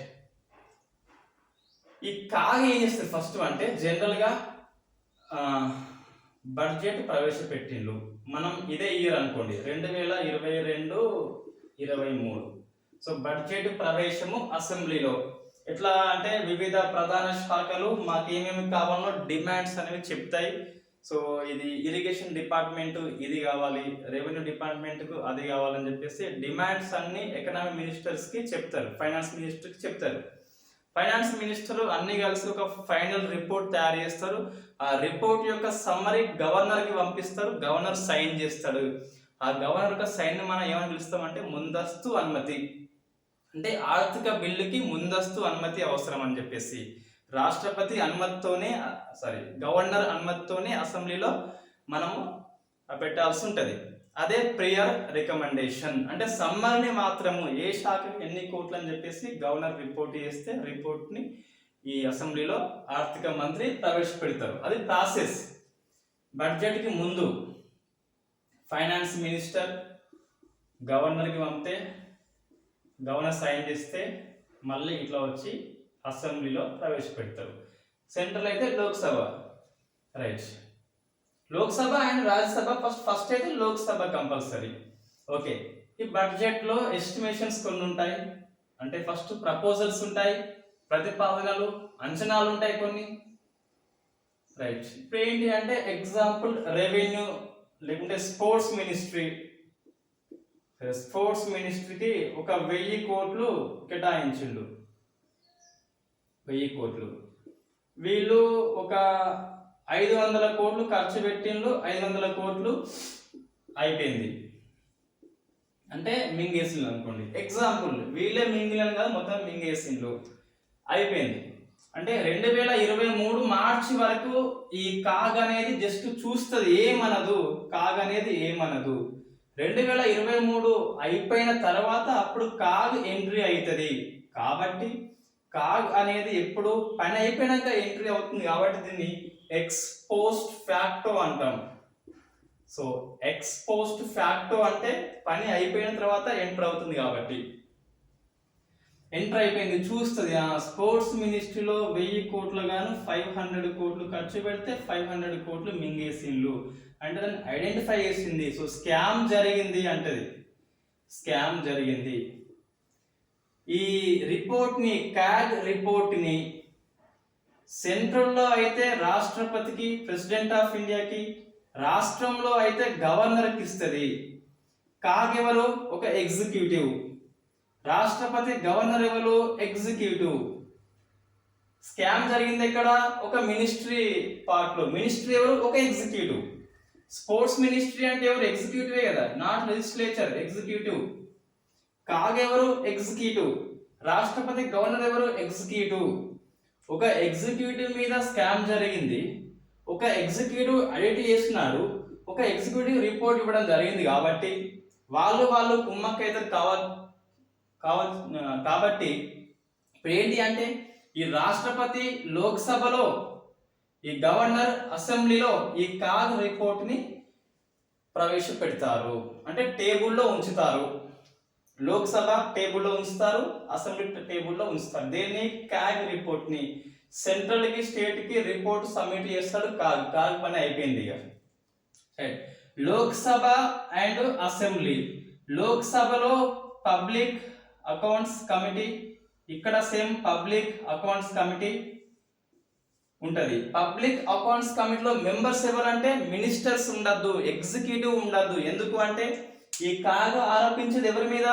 ఈ కాగ్ ఏం చేస్తుంది ఫస్ట్ అంటే జనరల్గా బడ్జెట్ ప్రవేశపెట్టిండ్రు. మనం ఇదే ఇయర్ అనుకోండి 2022, 23. సో బడ్జెట్ ప్రవేశము అసెంబ్లీలో ఎట్లా అంటే వివిధ ప్రధాన శాఖలు మాకు ఏమేమి కావాలో డిమాండ్స్ అనేవి చెప్తాయి. సో ఇది ఇరిగేషన్ డిపార్ట్మెంట్ ఇది కావాలి, రెవెన్యూ డిపార్ట్మెంట్కు అది కావాలని చెప్పేసి డిమాండ్స్ అన్ని ఎకనామిక్ మినిస్టర్స్కి చెప్తారు, ఫైనాన్స్ మినిస్టర్కి చెప్తారు. ఫైనాన్స్ మినిస్టర్ అన్ని కలిసి ఒక ఫైనల్ రిపోర్ట్ తయారు చేస్తారు. ఆ రిపోర్ట్ యొక్క సమ్మరీ గవర్నర్కి పంపిస్తారు, గవర్నర్ సైన్ చేస్తాడు. ఆ గవర్నర్ యొక్క సైన్ మనం ఏమని పిలుస్తామంటే ముందస్తు అనుమతి. అంటే ఆర్థిక బిల్లుకి ముందస్తు అనుమతి అవసరం అని చెప్పేసి రాష్ట్రపతి అనుమతితోనే గవర్నర్ అనుమతితోనే అసెంబ్లీలో మనము పెట్టాల్సి ఉంటుంది. అదే ప్రియర్ రికమెండేషన్ అంటే సమ్మర్ని మాత్రము ఏ శాఖకి ఎన్ని కోట్లు అని చెప్పేసి గవర్నర్ రిపోర్ట్ చేస్తే రిపోర్ట్ని ఈ అసెంబ్లీలో ఆర్థిక మంత్రి ప్రవేశపెడతారు. అది ప్రాసెస్. బడ్జెట్కి ముందు ఫైనాన్స్ మినిస్టర్ గవర్నర్కి పంపితే గవర్నర్ సైన్ చేస్తే మళ్ళీ ఇట్లా వచ్చి అసెంబ్లీలో ప్రవేశపెడతారు. సెంట్రల్ అయితే Lok Sabha. Right, Lok Sabha and Rajya Sabha first అయితే లోక్సభ కంపల్సరీ. ఓకే, ఈ బడ్జెట్లో ఎస్టిమేషన్స్ కొన్ని ఉంటాయి. అంటే ఫస్ట్ ప్రపోజల్స్ ఉంటాయి, ప్రతిపాదనలు, అంచనాలు ఉంటాయి కొన్ని. రైట్, ఇప్పుడు ఏంటి అంటే ఎగ్జాంపుల్ రెవెన్యూ లేకుంటే స్పోర్ట్స్ మినిస్ట్రీకి ఒక 1000 కోట్లు కేటాయించిండు. 1000 కోట్లు. వీళ్ళు ఒక 500 కోట్లు ఖర్చు పెట్టిండ్రు, 500 కోట్లు అయిపోయింది అంటే మింగేసిండ్రు అనుకోండి. ఎగ్జాంపుల్ వీళ్ళే మింగిలని కాదు, మొత్తం మింగేసిండ్రు అయిపోయింది. అంటే 2023 మార్చి వరకు ఈ కాగ్ అనేది జస్ట్ చూస్తుంది, కాగ్ అనేది ఏమనదు. 2023 అయిపోయిన తర్వాత అప్పుడు కాగ్ ఎంట్రీ అవుతుంది. కాబట్టి కాగ్ అనేది ఎప్పుడు పని అయిపోయినాక ఎంట్రీ అవుతుంది. కాబట్టి దీన్ని ఎక్స్ పోస్ట్ ఫ్యాక్టో అంటాం. సో ఎక్స్ పోస్ట్ ఫ్యాక్టో అంటే పని అయిపోయిన తర్వాత ఎంటర్ అవుతుంది. కాబట్టి ఎంటర్ అయిపోయింది చూస్తుంది. స్పోర్ట్స్ మినిస్ట్రీలో 1000 కోట్లు గాను 500 కోట్లు ఖర్చు పెడితే 500 కోట్లు మింగేసిండ్రు అంటే దాన్ని ఐడెంటిఫై చేసింది. సో స్కామ్ జరిగింది అంటది, స్కామ్ జరిగింది. ఈ రిపోర్ట్ని కాగ్ రిపోర్ట్ని సెంట్రల్లో అయితే రాష్ట్రపతికి, ప్రెసిడెంట్ ఆఫ్ ఇండియాకి, రాష్ట్రంలో అయితే గవర్నర్కి ఇస్తుంది. కాగ్ ఎవరు? ఒక ఎగ్జిక్యూటివ్. రాష్ట్రపతి, గవర్నర్ ఎవరు? ఎగ్జిక్యూటివ్. స్కామ్ జరిగింది ఎక్కడ? ఒక మినిస్ట్రీ పార్ట్లో. మినిస్ట్రీ ఎవరు? ఒక ఎగ్జిక్యూటివ్. స్పోర్ట్స్ మినిస్ట్రీ అంటే ఎవరు? ఎగ్జిక్యూటివే కదా, నాట్ లెజిస్లేచర్, ఎగ్జిక్యూటివ్. కాగ్ ఎవరు? ఎగ్జిక్యూటివ్. రాష్ట్రపతి, గవర్నర్ ఎవరు? ఎగ్జిక్యూటివ్. ఒక ఎగ్జిక్యూటివ్ మీద స్కామ్ జరిగింది, ఒక ఎగ్జిక్యూటివ్ అడిట్ చేస్తున్నాడు, ఒక ఎగ్జిక్యూటివ్ రిపోర్ట్ ఇవ్వడం జరిగింది. కాబట్టి వాళ్ళు కుమ్మక్కైతే కాబట్టి ఇప్పుడు ఏంటి అంటే ఈ రాష్ట్రపతి లోక్సభలో, ఈ గవర్నర్ అసెంబ్లీలో ఈ కాగ్ రిపోర్ట్ని ప్రవేశపెడతారు. అంటే టేబుల్లో ఉంచుతారు. లోక్సభ టేబుల్లో ఉంచుతారు, అసెంబ్లీ టేబుల్లో ఉంచుతారు. దేన్ని? కాగ్ రిపోర్ట్ని. సెంట్రల్కి, స్టేట్కి రిపోర్ట్ సబ్మిట్ చేస్తాడు కాగ్. కాగ్ పని అయిపోయింది. ఇక లోక్సభ అండ్ అసెంబ్లీ. లోక్సభలో పబ్లిక్ అకౌంట్స్ కమిటీ, ఇక్కడ సేమ్ పబ్లిక్ అకౌంట్స్ కమిటీ ఉంటది. పబ్లిక్ అకౌంట్స్ కమిటీలో మెంబర్స్ ఎవరంటే మినిస్టర్స్ ఉండద్దు, ఎగ్జిక్యూటివ్ ఉండద్దు. ఎందుకు అంటే ఈ కాగా ఆరోపించేది ఎవరి మీద?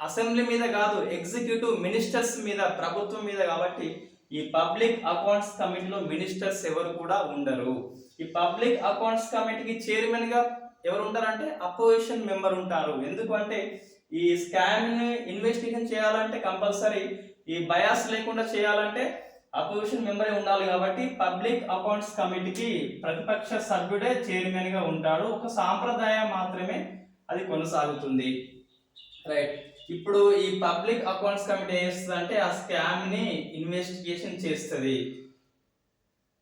అసెంబ్లీ మీద కాదు, ఎగ్జిక్యూటివ్ మినిస్టర్స్ మీద, ప్రభుత్వం మీద. కాబట్టి ఈ పబ్లిక్ అకౌంట్స్ కమిటీలో మినిస్టర్స్ ఎవరు కూడా ఉండరు. ఈ పబ్లిక్ అకౌంట్స్ కమిటీకి చైర్మన్ గా ఎవరు ఉంటారంటే అపోజిషన్ మెంబర్ ఉంటారు. ఎందుకంటే ఈ స్కామ్ ని ఇన్వెస్టిగేషన్ చేయాలంటే కంపల్సరీ ఈ బయాస్ లేకుండా చేయాలంటే అపోజిషన్ మెంబరే ఉండాలి. కాబట్టి పబ్లిక్ అకౌంట్స్ కమిటీకి ప్రతిపక్ష సభ్యుడే చైర్మన్ గా ఉంటాడు. ఒక సాంప్రదాయం మాత్రమే అది కొనసాగుతుంది. రైట్. ఇప్పుడు ఈ పబ్లిక్ అకౌంట్స్ కమిటీ ఏం చేస్తుంది అంటే ఆ స్కామ్ ని ఇన్వెస్టిగేషన్ చేస్తుంది.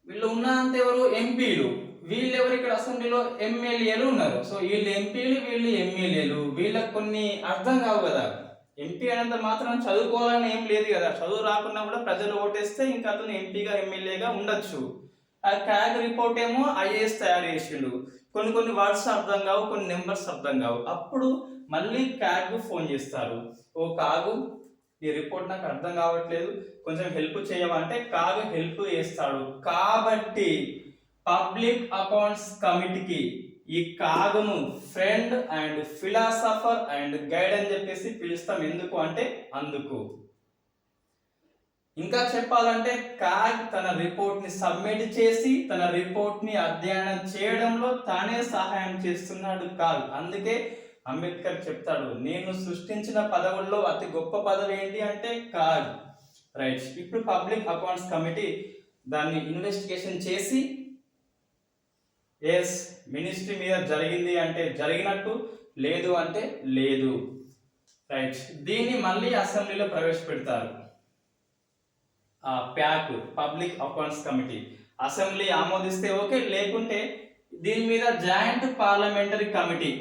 వీళ్ళు ఉన్నంత ఎవరు? ఎంపీలు. వీళ్ళు ఎవరు? ఇక్కడ అసెంబ్లీలో ఎమ్మెల్యేలు ఉన్నారు. సో వీళ్ళు ఎంపీలు, వీళ్ళు ఎమ్మెల్యేలు. వీళ్ళకి కొన్ని అర్థం కావు కదా. ఎంపీ అనేంత మాత్రం చదువుకోవాలని ఏం లేదు కదా. చదువు రాకున్నా కూడా ప్రజలు ఓటేస్తే ఇంకా అతను ఎంపీగా ఎమ్మెల్యేగా ఉండొచ్చు. ఆ క్యాగ్ రిపోర్ట్ ఏమో ఐఏఎస్ తయారు చేసిండు. కొన్ని వర్డ్స్ అర్థం కావు, కొన్ని నెంబర్స్ అర్థం కావు. అప్పుడు మళ్ళీ క్యాగ్ ఫోన్ చేస్తారు. ఓ కాగు, ఈ రిపోర్ట్ నాకు అర్థం కావట్లేదు, కొంచెం హెల్ప్ చేయమంటే కాగు హెల్ప్ చేస్తాడు. కాబట్టి పబ్లిక్ అకౌంట్స్ కమిటీకి ఈ కాగును friend and philosopher and guide అని చెప్పేసి పిలుస్తాం. ఎందుకు అంటే అందుకు. ఇంకా చెప్పాలంటే కాగ్ తన రిపోర్ట్ ని సబ్మిట్ చేసి తన రిపోర్ట్ ని అధ్యయనం చేయడంలో తానే సహాయం చేస్తున్నాడు కాగ్. అందుకే అంబేద్కర్ చెప్తాడు, నేను సృష్టించిన పదవుల్లో అతి గొప్ప పదవి ఏంటి అంటే కాగ్. రైట్. ఇప్పుడు పబ్లిక్ అకౌంట్స్ కమిటీ దాన్ని ఇన్వెస్టిగేషన్ చేసి ఎస్ మినిస్ట్రీ మీద జరిగింది అంటే జరిగినట్టు, లేదు అంటే లేదు. రైట్. దీన్ని మళ్ళీ అసెంబ్లీలో ప్రవేశపెడతారు. PAC public accounts committee assembly ఆమోదిస్తే ఓకే, లేకుంటే దీని మీద జాయింట్ పార్లమెంటరీ కమిటీ.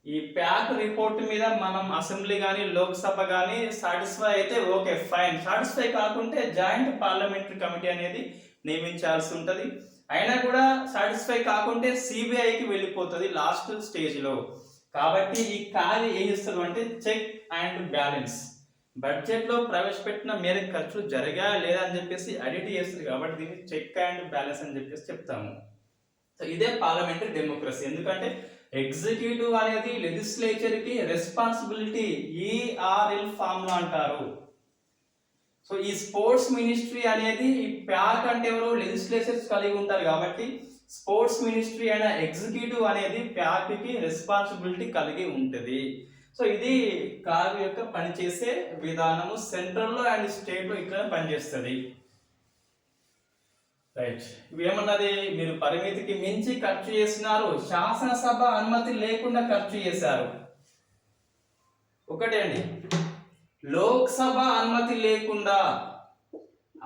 ఈ ప్యాక్ రిపోర్ట్ మీద మనం అసెంబ్లీ కానీ లోక్సభ కానీ సాటిస్ఫై అయితే ఓకే ఫైన్. సాటిస్ఫై కాకుంటే జాయింట్ పార్లమెంటరీ కమిటీ అనేది నియమించాల్సి ఉంటుంది. అయినా కూడా సాటిస్ఫై కాకుంటే సిబిఐకి వెళ్ళిపోతుంది లాస్ట్ స్టేజ్ లో. కాబట్టి ఈ కాగ్ ఏం చేస్తారు అంటే చెక్ అండ్ బ్యాలెన్స్. బడ్జెట్ లో ప్రవేశపెట్టిన మేరకు ఖర్చులు జరిగాయా లేదా అని చెప్పేసి అడిట్ చేస్తారు. కాబట్టి దీన్ని చెక్ అండ్ బ్యాలెన్స్ అని చెప్పేసి చెప్తాము. సో ఇదే పార్లమెంటరీ డెమోక్రసీ. ఎందుకంటే ఎగ్జిక్యూటివ్ అనేది లెజిస్లేచర్ కి రెస్పాన్సిబిలిటీ ఈఆర్ఎల్ ఫార్ములా అంటారు. సో ఈ స్పోర్ట్స్ మినిస్ట్రీ అనేది ఈ ప్యాక్ అంటే ఎవరు? లెజిస్లేచర్స్ కలిగి ఉంటారు. కాబట్టి స్పోర్ట్స్ మినిస్ట్రీ అయిన ఎగ్జిక్యూటివ్ అనేది ప్యాక్ కి రెస్పాన్సిబిలిటీ కలిగి ఉంటుంది. సో ఇది కాగ్ యొక్క పనిచేసే విధానము. సెంట్రల్ లో అండ్ స్టేట్ లో ఇక్కడ పనిచేస్తుంది. రైట్. ఏమన్నది? మీరు పరిమితికి మించి ఖర్చు చేసినారు, శాసనసభ అనుమతి లేకుండా ఖర్చు చేశారు. ఒకటే అండి, లోక్సభ అనుమతి లేకుండా,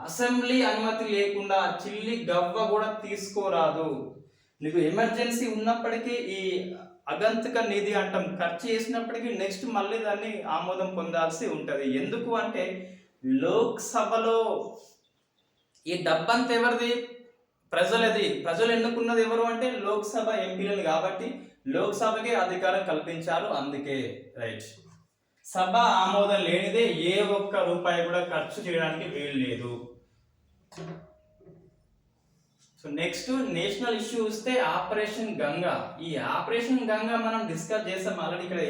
అసెంబ్లీ అనుమతి లేకుండా చిల్లి గవ్వ కూడా తీసుకోరాదు. నీకు ఎమర్జెన్సీ ఉన్నప్పటికీ ఈ అగంతక నిధి అంటాం, ఖర్చు చేసినప్పటికీ నెక్స్ట్ మళ్ళీ దాన్ని ఆమోదం పొందాల్సి ఉంటది. ఎందుకు అంటే లోక్సభలో ఈ డబ్బంతా ఎవరిది? ప్రజలది. ప్రజలు ఎన్నుకున్నది ఎవరు అంటే లోక్సభ ఎంపీలను. కాబట్టి లోక్సభకే అధికారం కల్పించారు. అందుకే. రైట్. సభ ఆమోదం లేనిదే ఏ ఒక్క రూపాయి కూడా ఖర్చు చేయడానికి వీలు లేదు. సో నెక్స్ట్ నేషనల్ ఇష్యూ వస్తే ఆపరేషన్ గంగా. ఈ ఆపరేషన్ గంగా మనం డిస్కస్ చేసాం ఆల్రెడీ. ఇక్కడ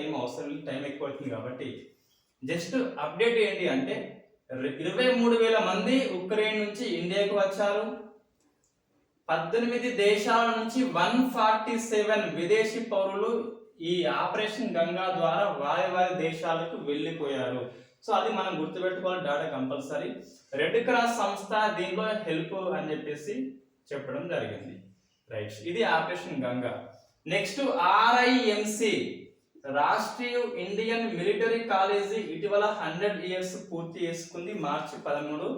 ఏం అవసరం లేదు, టైం ఎక్కువ అవుతుంది కాబట్టి జస్ట్ అప్డేట్ ఏంటి అంటే 23,000 మంది ఉక్రెయిన్ నుంచి ఇండియాకు వచ్చారు. 18 దేశాల నుంచి 147 విదేశీ పౌరులు ఈ ఆపరేషన్ గంగా ద్వారా వారి దేశాలకు వెళ్ళిపోయారు. సో అది మనం గుర్తుపెట్టుకోవాలి, డాటా కంపల్సరీ. రెడ్ క్రాస్ సంస్థ దీనిలో హెల్ప్ అని చెప్పేసి చెప్పడం జరిగింది. రైట్. ఇది operation Ganga. Next RIMC, Rashtriya Indian military college ఇటీవల 100 ఇయర్స్ పూర్తి చేసుకుంది మార్చి 13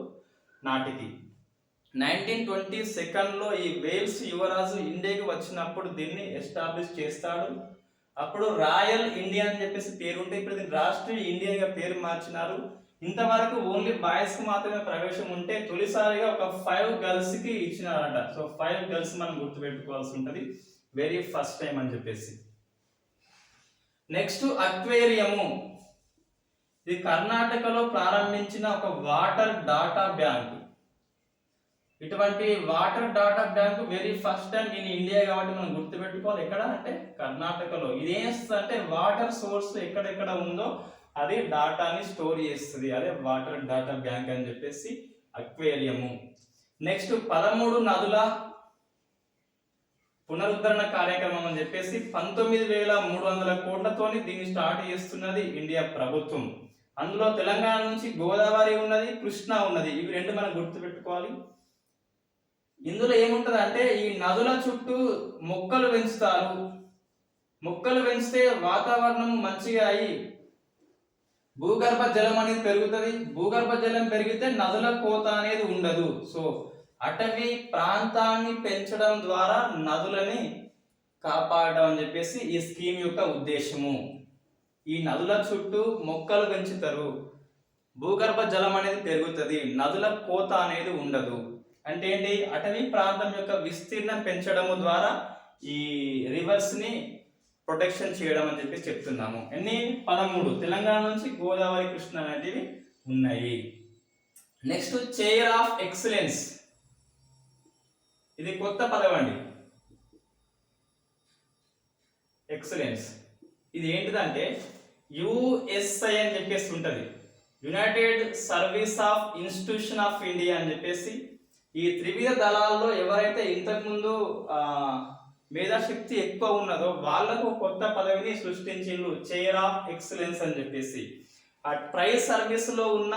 నాటికి. 1922లో ఈ వేల్స్ యువరాజు ఇండియాకి వచ్చినప్పుడు దీన్ని ఎస్టాబ్లిష్ చేస్తాడు. అప్పుడు రాయల్ ఇండియా అని చెప్పేసి పేరు ఉంటే ఇప్పుడు దీన్ని రాష్ట్రీయ ఇండియాగా పేరు మార్చినారు. ఇంతవరకు ఓన్లీ బాయ్స్ కి మాత్రమే ప్రవేశం ఉంటే తొలిసారిగా ఒక 5 గర్ల్స్ కి ఇచ్చినారట. సో 5 గర్ల్స్ మనం గుర్తుపెట్టుకోవాల్సి ఉంటుంది, వెరీ ఫస్ట్ టైం అని చెప్పేసి. Next aquarium. ఇది కర్ణాటకలో ప్రారంభించిన ఒక వాటర్ డాటా బ్యాంక్. ఇటువంటి water data bank very first time in India కాబట్టి మనం గుర్తుపెట్టుకోవాలి. ఎక్కడ అంటే కర్ణాటకలో. ఇది ఏం చేస్తుంది అంటే వాటర్ సోర్స్ ఎక్కడెక్కడ ఉందో అది డాటాని స్టోర్ చేస్తుంది, అదే వాటర్ డాటా బ్యాంక్ అని చెప్పేసి అక్వేరియము. నెక్స్ట్ 13 నదుల పునరుద్ధరణ కార్యక్రమం అని చెప్పేసి 19,300 కోట్లతోని దీన్ని స్టార్ట్ చేస్తున్నది ఇండియా ప్రభుత్వం. అందులో తెలంగాణ నుంచి గోదావరి ఉన్నది, కృష్ణా ఉన్నది, ఇవి రెండు మనం గుర్తుపెట్టుకోవాలి. ఇందులో ఏముంటది అంటే ఈ నదుల చుట్టూ మొక్కలు పెంచుతారు. మొక్కలు పెంచితే వాతావరణం మంచిగా అయ్యి భూగర్భ జలం అనేది పెరుగుతుంది. భూగర్భ జలం పెరిగితే నదుల కోత అనేది ఉండదు. సో అటవీ ప్రాంతాన్ని పెంచడం ద్వారా నదులని కాపాడడం అని చెప్పేసి ఈ స్కీమ్ యొక్క ఉద్దేశము. ఈ నదుల చుట్టూ మొక్కలు పెంచుతారు, భూగర్భ జలం అనేది పెరుగుతుంది, నదుల కోత అనేది ఉండదు. అంటే ఏంటి, అటవీ ప్రాంతం యొక్క విస్తీర్ణం పెంచడము ద్వారా ఈ రివర్స్ ని ప్రొటెక్షన్ చేయడం అని చెప్పి చెప్తున్నాము. ఎన్ని 13, తెలంగాణ నుంచి గోదావరి కృష్ణ అనేటివి ఉన్నాయి. Next chair of excellence. ఇది కొత్త పదం అండి, ఎక్సలెన్స్. ఇది ఏంటిదంటే యుఎస్ఐ అని చెప్పేసి ఉంటది, United service of institution of India అని చెప్పేసి. ఈ త్రివిధ దళాల్లో ఎవరైతే ఇంతకుముందు మేధాశక్తి ఎక్కువ ఉన్నదో వాళ్లకు కొత్త పదవిని సృష్టించిండ్రు, చైర్ ఆఫ్ ఎక్సలెన్స్ అని చెప్పేసి. ఆ ట్రై సర్వీస్ లో ఉన్న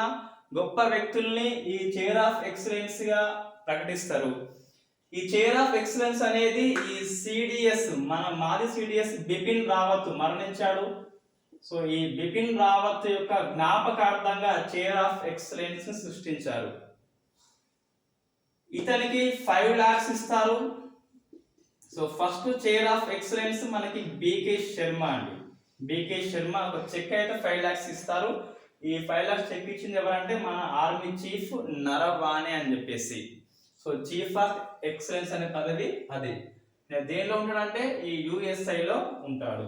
గొప్ప వ్యక్తుల్ని ఈ చైర్ ఆఫ్ ఎక్సలెన్స్ గా ప్రకటిస్తారు. ఈ చైర్ ఆఫ్ ఎక్సలెన్స్ అనేది ఈ సిడిఎస్, మన మాజీ సిడిఎస్ బిపిన్ రావత్ మరణించాడు. సో ఈ బిపిన్ రావత్ యొక్క జ్ఞాపకార్థంగా చైర్ ఆఫ్ ఎక్సలెన్స్ ని సృష్టించారు. ఇతనికి 5 lakhs ఇస్తారు. So first chair of excellence మనకి బికే శర్మ అండి. బికే శర్మ ఒక చెక్ అయితే 5 lakhs ఇస్తారు. ఈ 5 lakhs చెక్ ఇచ్చింది ఎవరంటే మన ఆర్మీ చీఫ్ నరవాణే అని చెప్పేసి. సో చీఫ్ ఆఫ్ ఎక్సలెన్స్ అనే పదవి అది. దేనిలో ఉంటాడంటే ఈ యుఎస్ఐ లో ఉంటాడు.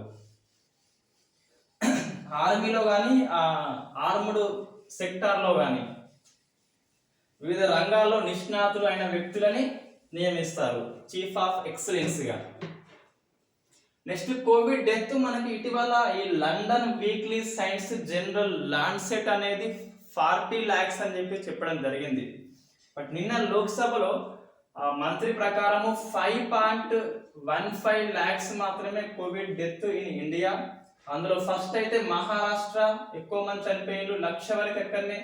ఆర్మీలో కానీ ఆర్మ్డ్ సెక్టార్ లో కానీ వివిధ రంగాల్లో నిష్ణాతులు అయిన వ్యక్తులని నియమిస్తారు చీఫ్ ఆఫ్ ఎక్సలెన్స్ గా. Next Covid death. మనకి ఇటీవల ఈ London weekly science general Lancet అనేది 40 lakhs అని చెప్పి చెప్పడం జరిగింది. బట్ నిన్న లోక్సభలో మంత్రి ప్రకారము 5.15 lakhs మాత్రమే కోవిడ్ డెత్ ఇన్ ఇండియా. అందులో ఫస్ట్ అయితే మహారాష్ట్ర ఎక్కువ మంది చనిపోయిండ్రు, 1,00,000 వరకు ఎక్కడనే.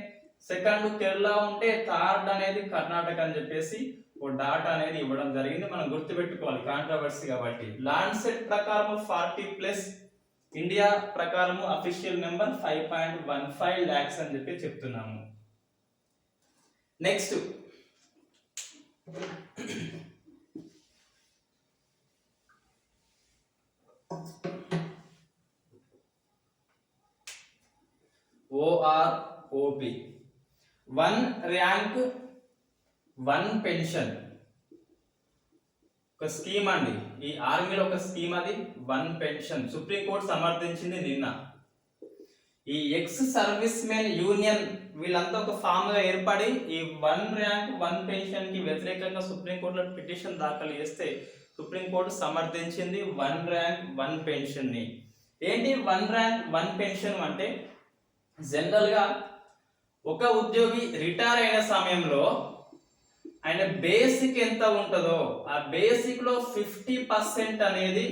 సెకండ్ కేరళ ఉంటే థర్డ్ అనేది కర్ణాటక అని చెప్పేసి ఓ డాటా అనేది ఇవ్వడం జరిగింది. మనం గుర్తుపెట్టుకోవాలి, కాంట్రవర్సీ కాబట్టి. లాన్సెట్ ప్రకారం 40+, ఇండియా ప్రకారం అఫీషియల్ నెంబర్ 5.15 lakhs అని చెప్పి చెప్తున్నాము. నెక్స్ట్ ఓఆర్ఓపి, 1 rank 1 pension ఒక స్కీమ్ అండి. ఈ ఆర్మీలో ఒక స్కీమ్, అది 1 pension. సుప్రీంకోర్టు సమర్థించింది నిన్న. ఈ ఎక్స్ సర్వీస్ మెన్ యూనియన్ వీళ్ళంతా ఒక ఫామ్ గా ఏర్పడి ఈ 1 rank 1 pension కి వ్యతిరేకంగా సుప్రీంకోర్టులో పిటిషన్ దాఖలు చేస్తే సుప్రీంకోర్టు సమర్థించింది 1 rank 1 pension ని. ఏంటి 1 rank 1 pension అంటే, జనరల్ గా ఒక ఉద్యోగి రిటైర్ అయిన సమయంలో ఆయన బేసిక్ ఎంత ఉంటుందో ఆ బేసిక్ లో 50% అనేది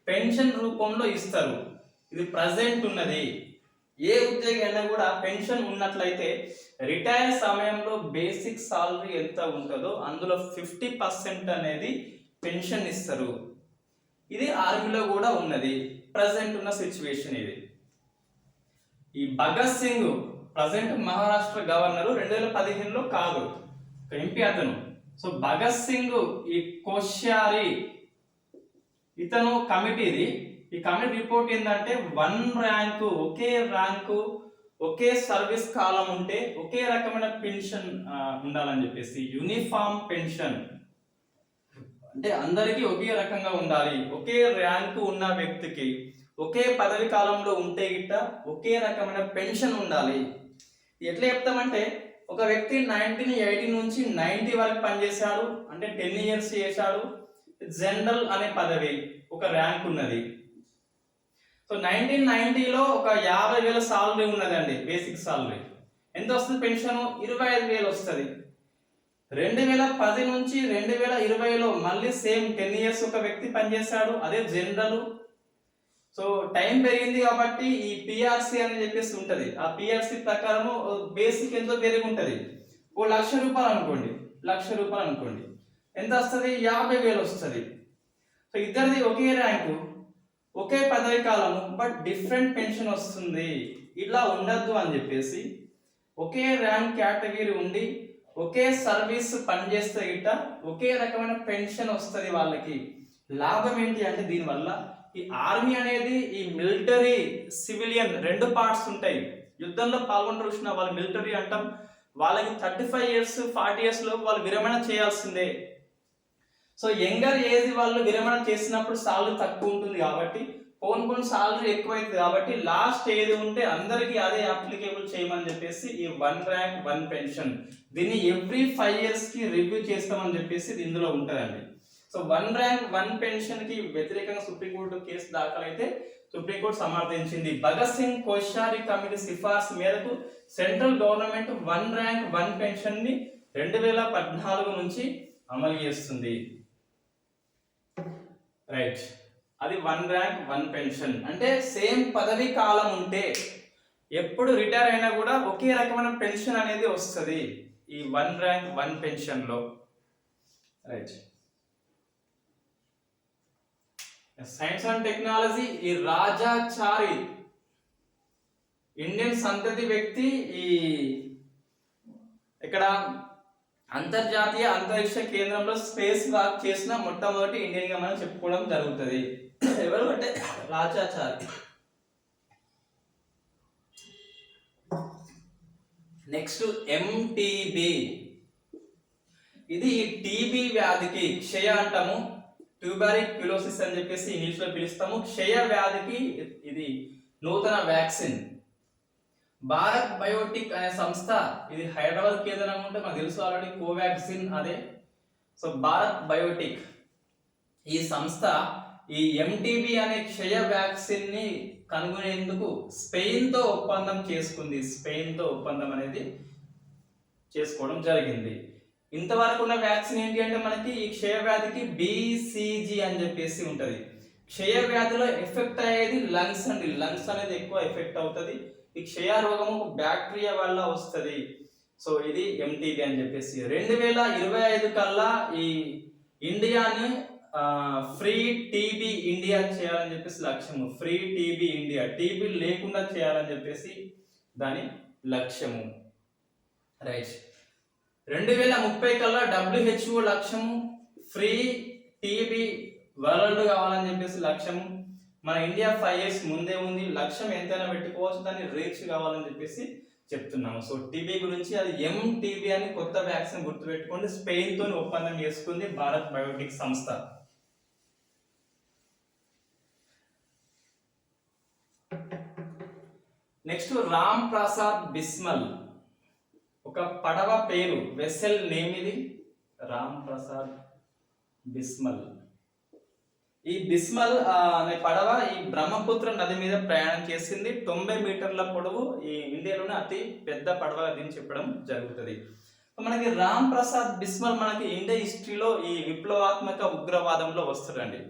పెన్షన్ రూపంలో ఇస్తారు. ఇది ప్రజెంట్ ఉన్నది. ఏ ఉద్యోగి అయినా కూడా పెన్షన్ ఉన్నట్లయితే రిటైర్ సమయంలో బేసిక్ సాలరీ ఎంత ఉంటుందో అందులో 50% అనేది పెన్షన్ ఇస్తారు. ఇది ఆర్మీలో కూడా ఉన్నది, ప్రజెంట్ ఉన్న సిచ్యువేషన్ ఇది. ఈ భగత్ సింగ్ ప్రజెంట్ మహారాష్ట్ర గవర్నర్, 2015లో కాదు, ఎంపీ అతను. సో భగత్ సింగ్ ఈ కోశ్యారి ఇతను కమిటీది. ఈ కమిటీ రిపోర్ట్ ఏంటంటే 1 rank ఒకే ర్యాంకు ఒకే సర్వీస్ కాలం ఉంటే ఒకే రకమైన పెన్షన్ ఉండాలని చెప్పేసి యూనిఫామ్ పెన్షన్ అంటే అందరికీ ఒకే రకంగా ఉండాలి, ఒకే ర్యాంకు ఉన్న వ్యక్తికి ఒకే పదవి కాలంలో ఉంటే గిట్ట ఒకే రకమైన పెన్షన్ ఉండాలి. ఎట్లా చెప్తామంటే ఒక వ్యక్తి 1980 నుంచి 90 వరకు పనిచేశాడు అంటే 10 ఇయర్స్ చేశాడు, జనరల్ అనే పదవి ఒక ర్యాంక్ ఉన్నది. సో 1990లో ఒక 50,000 సాలరీ ఉన్నదండి, బేసిక్ సాలరీ. ఎంత వస్తుంది పెన్షన్? 25,000 వస్తుంది. 2010 నుంచి 2020లో మళ్ళీ సేమ్ 10 ఇయర్స్ ఒక వ్యక్తి పనిచేశాడు, అదే జనరల్. సో టైం పెరిగింది కాబట్టి ఈ పిఆర్సి అని చెప్పేసి ఉంటది, ఆ పిఆర్సి ప్రకారం బేసిక్ ఎంతో పెరిగి ఉంటది. ఓ ₹1,00,000 అనుకోండి, ₹1,00,000 అనుకోండి, ఎంత వస్తుంది? 50,000 వస్తుంది. సో ఇద్దరిది ఒకే ర్యాంకు, ఒకే పదవి కాలము, బట్ డిఫరెంట్ పెన్షన్ వస్తుంది. ఇలా ఉండద్దు అని చెప్పేసి ఒకే ర్యాంక్ కేటగిరీ ఉండి ఒకే సర్వీస్ పనిచేస్తే గిట్ట ఒకే రకమైన పెన్షన్ వస్తుంది వాళ్ళకి. లాభం ఏంటి అంటే దీనివల్ల ఈ ఆర్మీ అనేది ఈ మిలిటరీ సివిలియన్ రెండు పార్ట్స్ ఉంటాయి. యుద్ధంలో పాల్గొంటారు చూసిన వాళ్ళు మిలిటరీ అంటాం, వాళ్ళకి 35 ఇయర్స్ 40 ఇయర్స్ లో వాళ్ళు విరమణ చేయాల్సిందే. సో యంగర్ ఏజ్ వాళ్ళు విరమణ చేసినప్పుడు సాలరీ తక్కువ ఉంటుంది కాబట్టి కొన్ని సాలరీ ఎక్కువైంది కాబట్టి లాస్ట్ ఏది ఉంటే అందరికీ అదే అప్లికేబుల్ చేయమని చెప్పేసి ఈ 1 ర్యాంక్ 1 పెన్షన్, దీన్ని ఎవ్రీ 5 ఇయర్స్ కి రివ్యూ చేస్తామని చెప్పేసి ఇందులో ఉంటుందండి. సో 1 ర్యాంక్ 1 పెన్షన్ కి వ్యతిరేకంగా సుప్రీంకోర్టు కేసు దాఖలైతే సుప్రీంకోర్టు సమర్థించింది. భగత్ సింగ్ కోశ్యారి కమిటీ సిఫార్సు మేరకు సెంట్రల్ గవర్నమెంట్ 1 ర్యాంక్ 1 పెన్షన్ ని 2014 నుంచి అమలు చేస్తుంది. రైట్, అది 1 ర్యాంక్ 1 పెన్షన్ అంటే సేమ్ పదవి కాలం ఉంటే ఎప్పుడు రిటైర్ అయినా కూడా ఒకే రకమైన పెన్షన్ అనేది వస్తుంది ఈ 1 ర్యాంక్ 1 పెన్షన్ లో. రైట్, సైన్స్ అండ్ టెక్నాలజీ ఈ రాజాచారి ఇండియన్ సంతతి వ్యక్తి ఈ ఇక్కడ అంతర్జాతీయ అంతరిక్ష కేంద్రంలో స్పేస్ వాక్ చేసిన మొట్టమొదటి ఇండియన్ గా మనం చెప్పుకోవడం జరుగుతుంది. ఎవరు అంటే రాజాచారి. నెక్స్ట్ ఎంటీబీ, ఇది టీబీ వ్యాధికి, క్షయ అంటాము, ట్యూబెరిక్యులోసిస్ అని చెప్పేసి ఇంగ్లీష్ లో పిలుస్తాము. క్షయ వ్యాధికి ఇది నూతన వ్యాక్సిన్. భారత్ బయోటిక్ అనే సంస్థ, ఇది హైదరాబాద్ కేంద్రంగా ఉంటే మనకు తెలుసు ఆల్రెడీ, కోవాక్సిన్ అదే. సో భారత్ బయోటిక్ ఈ సంస్థ ఈ ఎంటీబీ అనే క్షయ వ్యాక్సిన్ ని కనుగొనేందుకు స్పెయిన్ తో ఒప్పందం చేసుకుంది. స్పెయిన్ తో ఒప్పందం అనేది చేసుకోవడం జరిగింది. ఇంతవరకు ఉన్న వ్యాక్సిన్ ఏంటి అంటే మనకి ఈ క్షయ వ్యాధికి BCG అని చెప్పేసి ఉంటది. క్షయ వ్యాధిలో ఎఫెక్ట్ అయ్యేది లంగ్స్ అండి, లంగ్స్ అనేది ఎక్కువ ఎఫెక్ట్ అవుతుంది. ఈ క్షయ రోగము బ్యాక్టీరియా వల్ల వస్తుంది. సో ఇది ఎంటీబీ అని చెప్పేసి 2025 కల్లా ఈ ఇండియాని ఫ్రీ టీబీ ఇండియా చేయాలని చెప్పేసి లక్ష్యము. ఫ్రీ టీబీ ఇండియా, టీబీ లేకుండా చేయాలని చెప్పేసి దాని లక్ష్యము. రైట్, 2030 కల్లా WHO లక్ష్యము ఫ్రీ టీబీ వరల్డ్ కావాలని చెప్పేసి లక్ష్యము. మన ఇండియా 5 ఇయర్స్ ముందే ఉంది, లక్ష్యం ఎంతైనా పెట్టుకోవచ్చు, దాన్ని రీచ్ కావాలని చెప్పేసి చెప్తున్నాము. సో టీబీ గురించి అది ఎంటీబీ అని కొత్త వ్యాక్సిన్ గుర్తుపెట్టుకోండి. స్పెయిన్ తో ఒప్పందం చేసుకుంది భారత్ బయోటిక్ సంస్థ. నెక్స్ట్ రామ్ ప్రసాద్ బిస్మల్, ఒక పడవ పేరు, వెసెల్ నేమ్ ఇది, రామ్ ప్రసాద్ బిస్మల్. ఈ బిస్మల్ అనే పడవ ఈ బ్రహ్మపుత్ర నది మీద ప్రయాణం చేసింది. 90 మీటర్ల పొడవు, ఈ ఇండియాలోనే అతి పెద్ద పడవ దీన్ని చెప్పడం జరుగుతుంది. మనకి రామ్ ప్రసాద్ బిస్మల్ మనకి ఇండియా హిస్టరీలో ఈ విప్లవాత్మక ఉగ్రవాదంలో వస్తాడండి.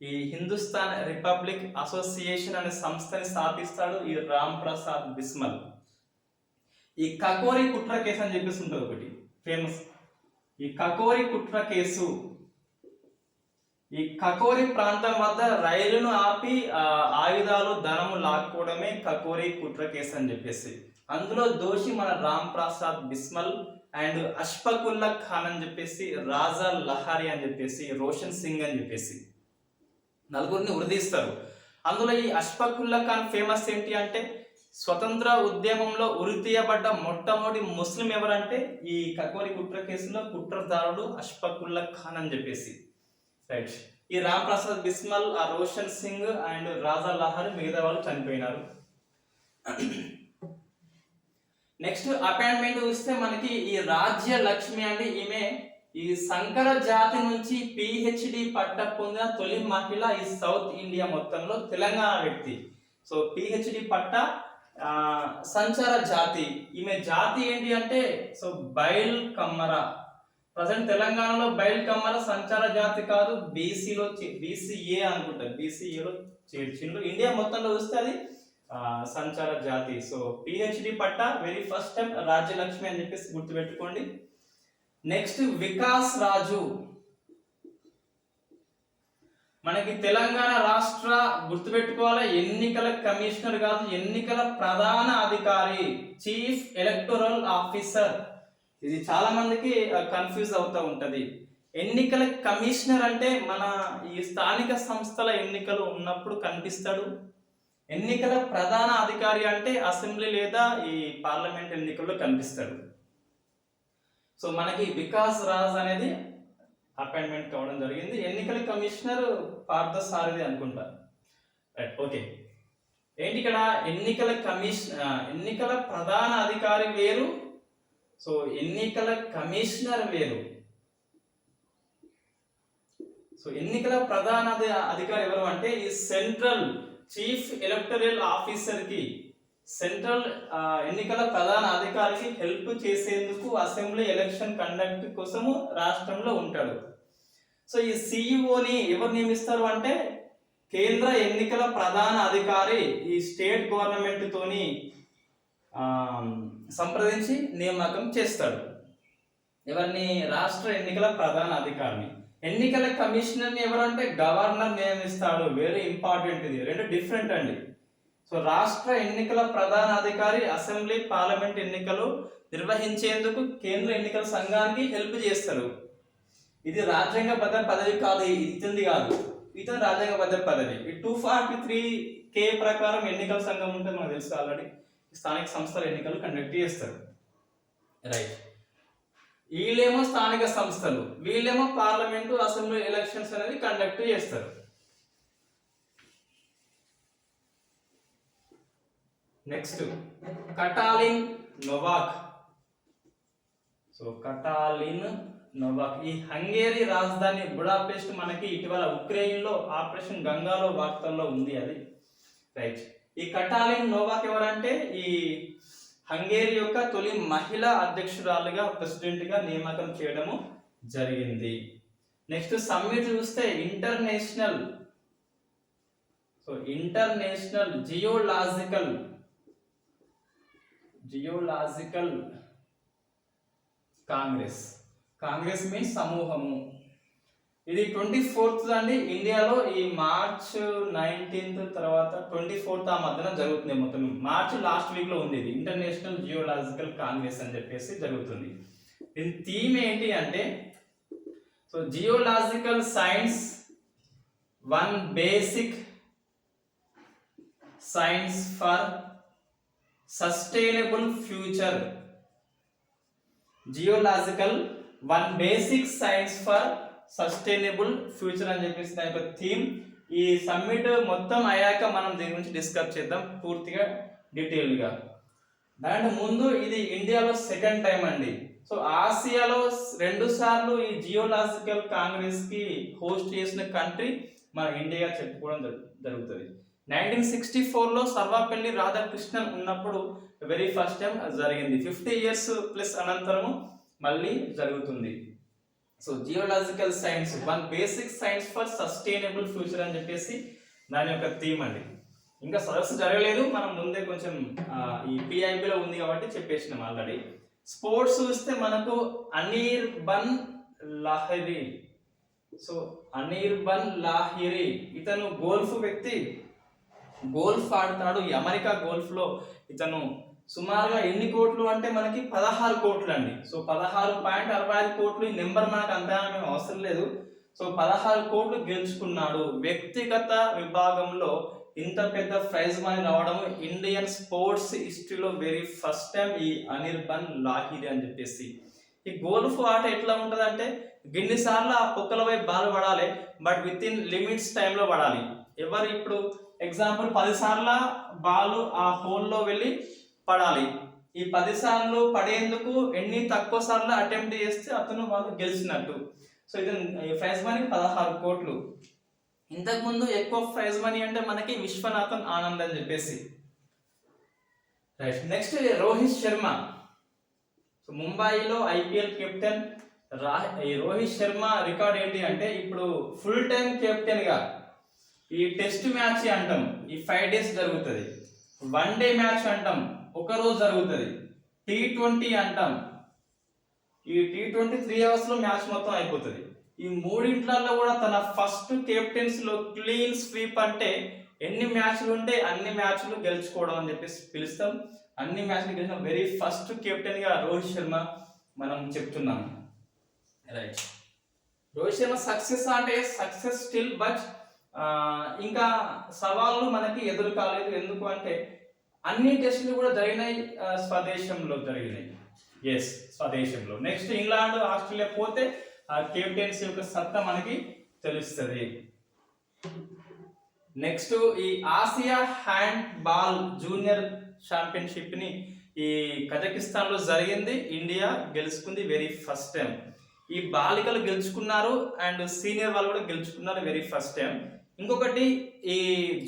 ఈ హిందుస్థాన్ రిపబ్లిక్ అసోసియేషన్ అనే సంస్థని స్థాపిస్తాడు ఈ రామ్ ప్రసాద్ బిస్మల్. ఈ కకోరి కుట్ర కేసు అని చెప్పేసి ఉంటుంది ఒకటి ఫేమస్. ఈ కకోరి కుట్ర కేసు, ఈ కకోరి ప్రాంతం వద్ద రైలును ఆపి ఆయుధాలు ధనము లాక్కోవడమే కకోరి కుట్ర కేసు అని చెప్పేసి. అందులో దోషి మన రామ్ ప్రసాద్ బిస్మల్ అండ్ అష్ఫకుల్లా ఖాన్ అని చెప్పేసి, రాజా లహారి అని చెప్పేసి, రోషన్ సింగ్ అని చెప్పేసి నలుగురిని ఉరిదీస్తారు. అందులో ఈ అష్ఫకుల్లా ఖాన్ ఫేమస్ ఏంటి అంటే స్వతంత్ర ఉద్యమంలో ఉరితీయబడ్డ మొట్టమొదటి ముస్లిం ఎవరంటే ఈ కకోరి కుట్ర కేసులో కుట్రదారుడు అష్ఫాకుల్లా ఖాన్ అని చెప్పేసి. రైట్. ఈ రామ్ ప్రసాద్ బిస్మల్, ఆ రోషన్ సింగ్ అండ్ రాజా లహర్ మిగతా వాళ్ళు చనిపోయినారు. నెక్స్ట్ అపాయింట్మెంట్ చూస్తే మనకి ఈ రాజ్య లక్ష్మి అండి, ఈమె ఈ సంకర జాతి నుంచి పిహెచ్డి పట్టా పొందిన తొలి మహిళ ఈ సౌత్ ఇండియా మొత్తంలో, తెలంగాణ వ్యక్తి. సో పిహెచ్డి పట్టా సంచార జాతి. ఈమె జాతి ఏంటి అంటే సో బైల్ కమ్మర. ప్రజెంట్ తెలంగాణలో బైల్ కమ్మర సంచార జాతి కాదు, బీసీలో బీసీఏ అనుకుంటా, బీసీఏలో చేర్చిండ్రు. ఇండియా మొత్తంలో చూస్తే అది సంచార జాతి. సో పిహెచ్డి పట్టా వెరీ ఫస్ట్ టైం రాజ్యలక్ష్మి అని చెప్పేసి గుర్తుపెట్టుకోండి. నెక్స్ట్ వికాస్ రాజు. మనకి తెలంగాణ రాష్ట్ర గుర్తుపెట్టుకోవాలి, ఎన్నికల కమిషనర్ కాదు, ఎన్నికల ప్రధాన అధికారి, చీఫ్ ఎలక్టోరల్ ఆఫీసర్. ఇది చాలా మందికి కన్ఫ్యూజ్ అవుతూ ఉంటది. ఎన్నికల కమిషనర్ అంటే మన ఈ స్థానిక సంస్థల ఎన్నికలు ఉన్నప్పుడు కనిపిస్తాడు. ఎన్నికల ప్రధాన అధికారి అంటే అసెంబ్లీ లేదా ఈ పార్లమెంట్ ఎన్నికల్లో కనిపిస్తాడు. సో మనకి వికాస్ రాజ్ అనేది అపాయింట్మెంట్ కావడం జరిగింది. ఎన్నికల కమిషనర్ పార్థసారథి అనుకుంటా. Right, okay. ఏంటి ఇక్కడ ఎన్నికల ప్రధాన అధికారి వేరు, సో ఎన్నికల కమిషనర్ వేరు. సో ఎన్నికల ప్రధాన అధికారి ఎవరు అంటే ఈ సెంట్రల్ చీఫ్ ఎలక్టోరల్ ఆఫీసర్ కి, సెంట్రల్ ఎన్నికల ప్రధాన అధికారికి హెల్ప్ చేసేందుకు అసెంబ్లీ ఎలక్షన్ కండక్ట్ కోసము రాష్ట్రంలో ఉంటాడు. సో ఈ సిఇఓని ఎవరు నియమిస్తారు అంటే కేంద్ర ఎన్నికల ప్రధాన అధికారి ఈ స్టేట్ గవర్నమెంట్ తోని సంప్రదించి నియామకం చేస్తాడు. ఎవరిని? రాష్ట్ర ఎన్నికల ప్రధాన అధికారిని. ఎన్నికల కమిషనర్ని ఎవరంటే గవర్నర్ నియమిస్తాడు. వెరీ ఇంపార్టెంట్, ఇది రెండు డిఫరెంట్ అండి. సో రాష్ట్ర ఎన్నికల ప్రధాన అధికారి అసెంబ్లీ పార్లమెంట్ ఎన్నికలు నిర్వహించేందుకు కేంద్ర ఎన్నికల సంఘానికి హెల్ప్ చేస్తారు. ఇది రాజ్యాంగబద్ధ పదవి కాదు, ఇతనిది కాదు, ఇతను రాజ్యాంగబద్ధ పదవి. ఈ 243K ప్రకారం ఎన్నికల సంఘం ఉంటే మనకు తెలుసు ఆల్రెడీ, స్థానిక సంస్థల ఎన్నికలు కండక్ట్ చేస్తారు. రైట్, వీళ్ళేమో స్థానిక సంస్థలు, వీళ్ళేమో పార్లమెంటు అసెంబ్లీ ఎలక్షన్స్ అనేది కండక్ట్ చేస్తారు. Next Katalin Novak. So Katalin Novak ఈ హంగేరీ రాజధాని బుడాపెస్ట్ మనకి ఇటీవల ఉక్రెయిన్ లో ఆపరేషన్ గంగాలో వార్తల్లో ఉంది అది. రైట్, ఈ కటాలిన్ నోవాక్ ఎవరంటే ఈ హంగేరీ యొక్క తొలి మహిళా అధ్యక్షురాలుగా ప్రెసిడెంట్ గా నియామకం చేయడము జరిగింది. నెక్స్ట్ సమ్మిట్ చూస్తే ఇంటర్నేషనల్ జియోలాజికల్ కాంగ్రెస్ మీన్స్ సమూహము. ఇది 24th అండి ఇండియాలో. ఈ మార్చ్ 19th తర్వాత 24th ఆ మధ్యన జరుగుతుంది. మొత్తం మార్చ్ లాస్ట్ వీక్ లో ఉంది. ఇది ఇంటర్నేషనల్ జియోలాజికల్ కాంగ్రెస్ అని చెప్పేసి జరుగుతుంది. దీని థీమ్ ఏంటి అంటే so geological science, one basic science for sustainable future. Geological one basic science for sustainable future అని చెప్పేసి దాని యొక్క థీమ్. ఈ సమ్మిట్ మొత్తం అయ్యాక మనం దీని గురించి డిస్కస్ చేద్దాం పూర్తిగా డీటెయిల్గా. దాంట్లో ముందు ఇది ఇండియాలో సెకండ్ టైం అండి. సో ఆసియాలో 2 సార్లు ఈ జియోలాజికల్ కాంగ్రెస్ కి హోస్ట్ చేసిన కంట్రీ మన ఇండియా చెప్పుకోవడం జరుగుతుంది. 1964లో సర్వపల్లి రాధాకృష్ణన్ ఉన్నప్పుడు వెరీ ఫస్ట్ టైం జరిగింది. 50 years ప్లస్ అనంతరము మళ్ళీ జరుగుతుంది. So geological science, one basic science for sustainable future అని చెప్పేసి దాని యొక్క థీమ్ అండి. ఇంకా సదస్సు జరగలేదు, మనం ముందే కొంచెం ఈ పిఐబిలో ఉంది కాబట్టి చెప్పేసినాం ఆల్రెడీ. స్పోర్ట్స్ చూస్తే మనకు అనిర్బన్ లాహిరి. సో అనిర్బన్ లాహిరి ఇతను గోల్ఫ్ వ్యక్తి, గోల్ఫ్ ఆడతాడు. ఈ అమెరికా గోల్ఫ్ లో ఇతను సుమారుగా ఎన్ని కోట్లు అంటే మనకి 16 కోట్లు అండి. సో 16.65 కోట్లు. ఈ నెంబర్ మనకు అంతా అవసరం లేదు. సో 16 కోట్లు గెలుచుకున్నాడు. వ్యక్తిగత విభాగంలో ఇంత పెద్ద ప్రైజ్ మనీ రావడం ఇండియన్ స్పోర్ట్స్ హిస్టరీలో వెరీ ఫస్ట్ టైం ఈ అనిర్బన్ లాహిరి అని చెప్పేసి. ఈ గోల్ఫ్ ఆట ఎట్లా ఉంటుంది అంటే గిన్నిసార్లు ఆ పొక్కలపై బాల్ పడాలి, బట్ విత్ ఇన్ లిమిట్స్ టైంలో పడాలి. ఎవరు ఇప్పుడు ఎగ్జాంపుల్ 10 సార్ల బాల్ ఆ హోల్లో వెళ్ళి పడాలి. ఈ 10 సార్లు పడేందుకు ఎన్ని తక్కువ సార్లు అటెంప్ట్ చేస్తే అతను వాళ్ళు గెలిచినట్టు. సో ఇది ప్రైజ్ మనీ 16 కోట్లు. ఇంతకుముందు ఎక్కువ ప్రైజ్ మనీ అంటే మనకి విశ్వనాథన్ ఆనంద్ అని చెప్పేసి. Right, next Rohit Sharma. So ముంబైలో ఐపీఎల్ కెప్టెన్ ఈ రోహిత్ శర్మ రికార్డ్ ఏంటి అంటే ఇప్పుడు ఫుల్ టైం కెప్టెన్ గా ఈ టెస్ట్ మ్యాచ్ అంటాం ఈ 5 డేస్ జరుగుతుంది, వన్ డే మ్యాచ్ అంటాం ఒక రోజు జరుగుతుంది, T20 అంటాం ఈ T20 3 అవర్స్ లో మ్యాచ్ మొత్తం అయిపోతుంది. ఈ మూడింట్లలో కూడా తన ఫస్ట్ కెప్టెన్స్ లో క్లీన్ స్వీప్ అంటే ఎన్ని మ్యాచ్లు ఉంటే అన్ని మ్యాచ్లు గెలుచుకోవడం అని చెప్పేసి పిలుస్తాం. అన్ని మ్యాచ్లు గెలిచిన వెరీ ఫస్ట్ కెప్టెన్ గా రోహిత్ శర్మ మనం చెప్తున్నాం. రైట్, రోహిత్ శర్మ సక్సెస్ అంటే సక్సెస్ స్టిల్, బట్ ఇంకా సవాళ్ళు మనకి ఎదురు కాలేదు. ఎందుకు అంటే అన్ని టెస్టులు కూడా జరిగినాయి స్వదేశంలో జరిగినాయి. ఎస్, స్వదేశంలో. నెక్స్ట్ ఇంగ్లాండ్ ఆస్ట్రేలియా పోతే ఆ కెప్టెన్సీ యొక్క సత్తా మనకి తెలుస్తుంది. నెక్స్ట్ ఈ Asia hand ball junior championship ని ఈ కజకిస్తాన్ లో జరిగింది, ఇండియా గెలుచుకుంది వెరీ ఫస్ట్ టైం. ఈ బాలికలు గెలుచుకున్నారు అండ్ సీనియర్ వాళ్ళు కూడా గెలుచుకున్నారు వెరీ ఫస్ట్ టైం. ఇంకొకటి ఈ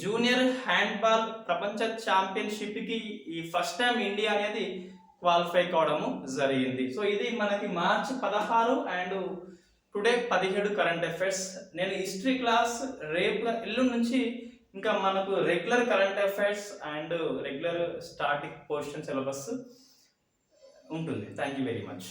జూనియర్ హ్యాండ్ బాల్ ప్రపంచ ఛాంపియన్షిప్ కి ఈ ఫస్ట్ టైం ఇండియా అనేది క్వాలిఫై కావడము జరిగింది. సో ఇది మనకి March 16 and today 17 current affairs. నేను హిస్టరీ క్లాస్ రేపు ఎల్లుండి నుంచి ఇంకా మనకు regular current affairs and regular static portion syllabus ఉంటుంది. Thank you very much.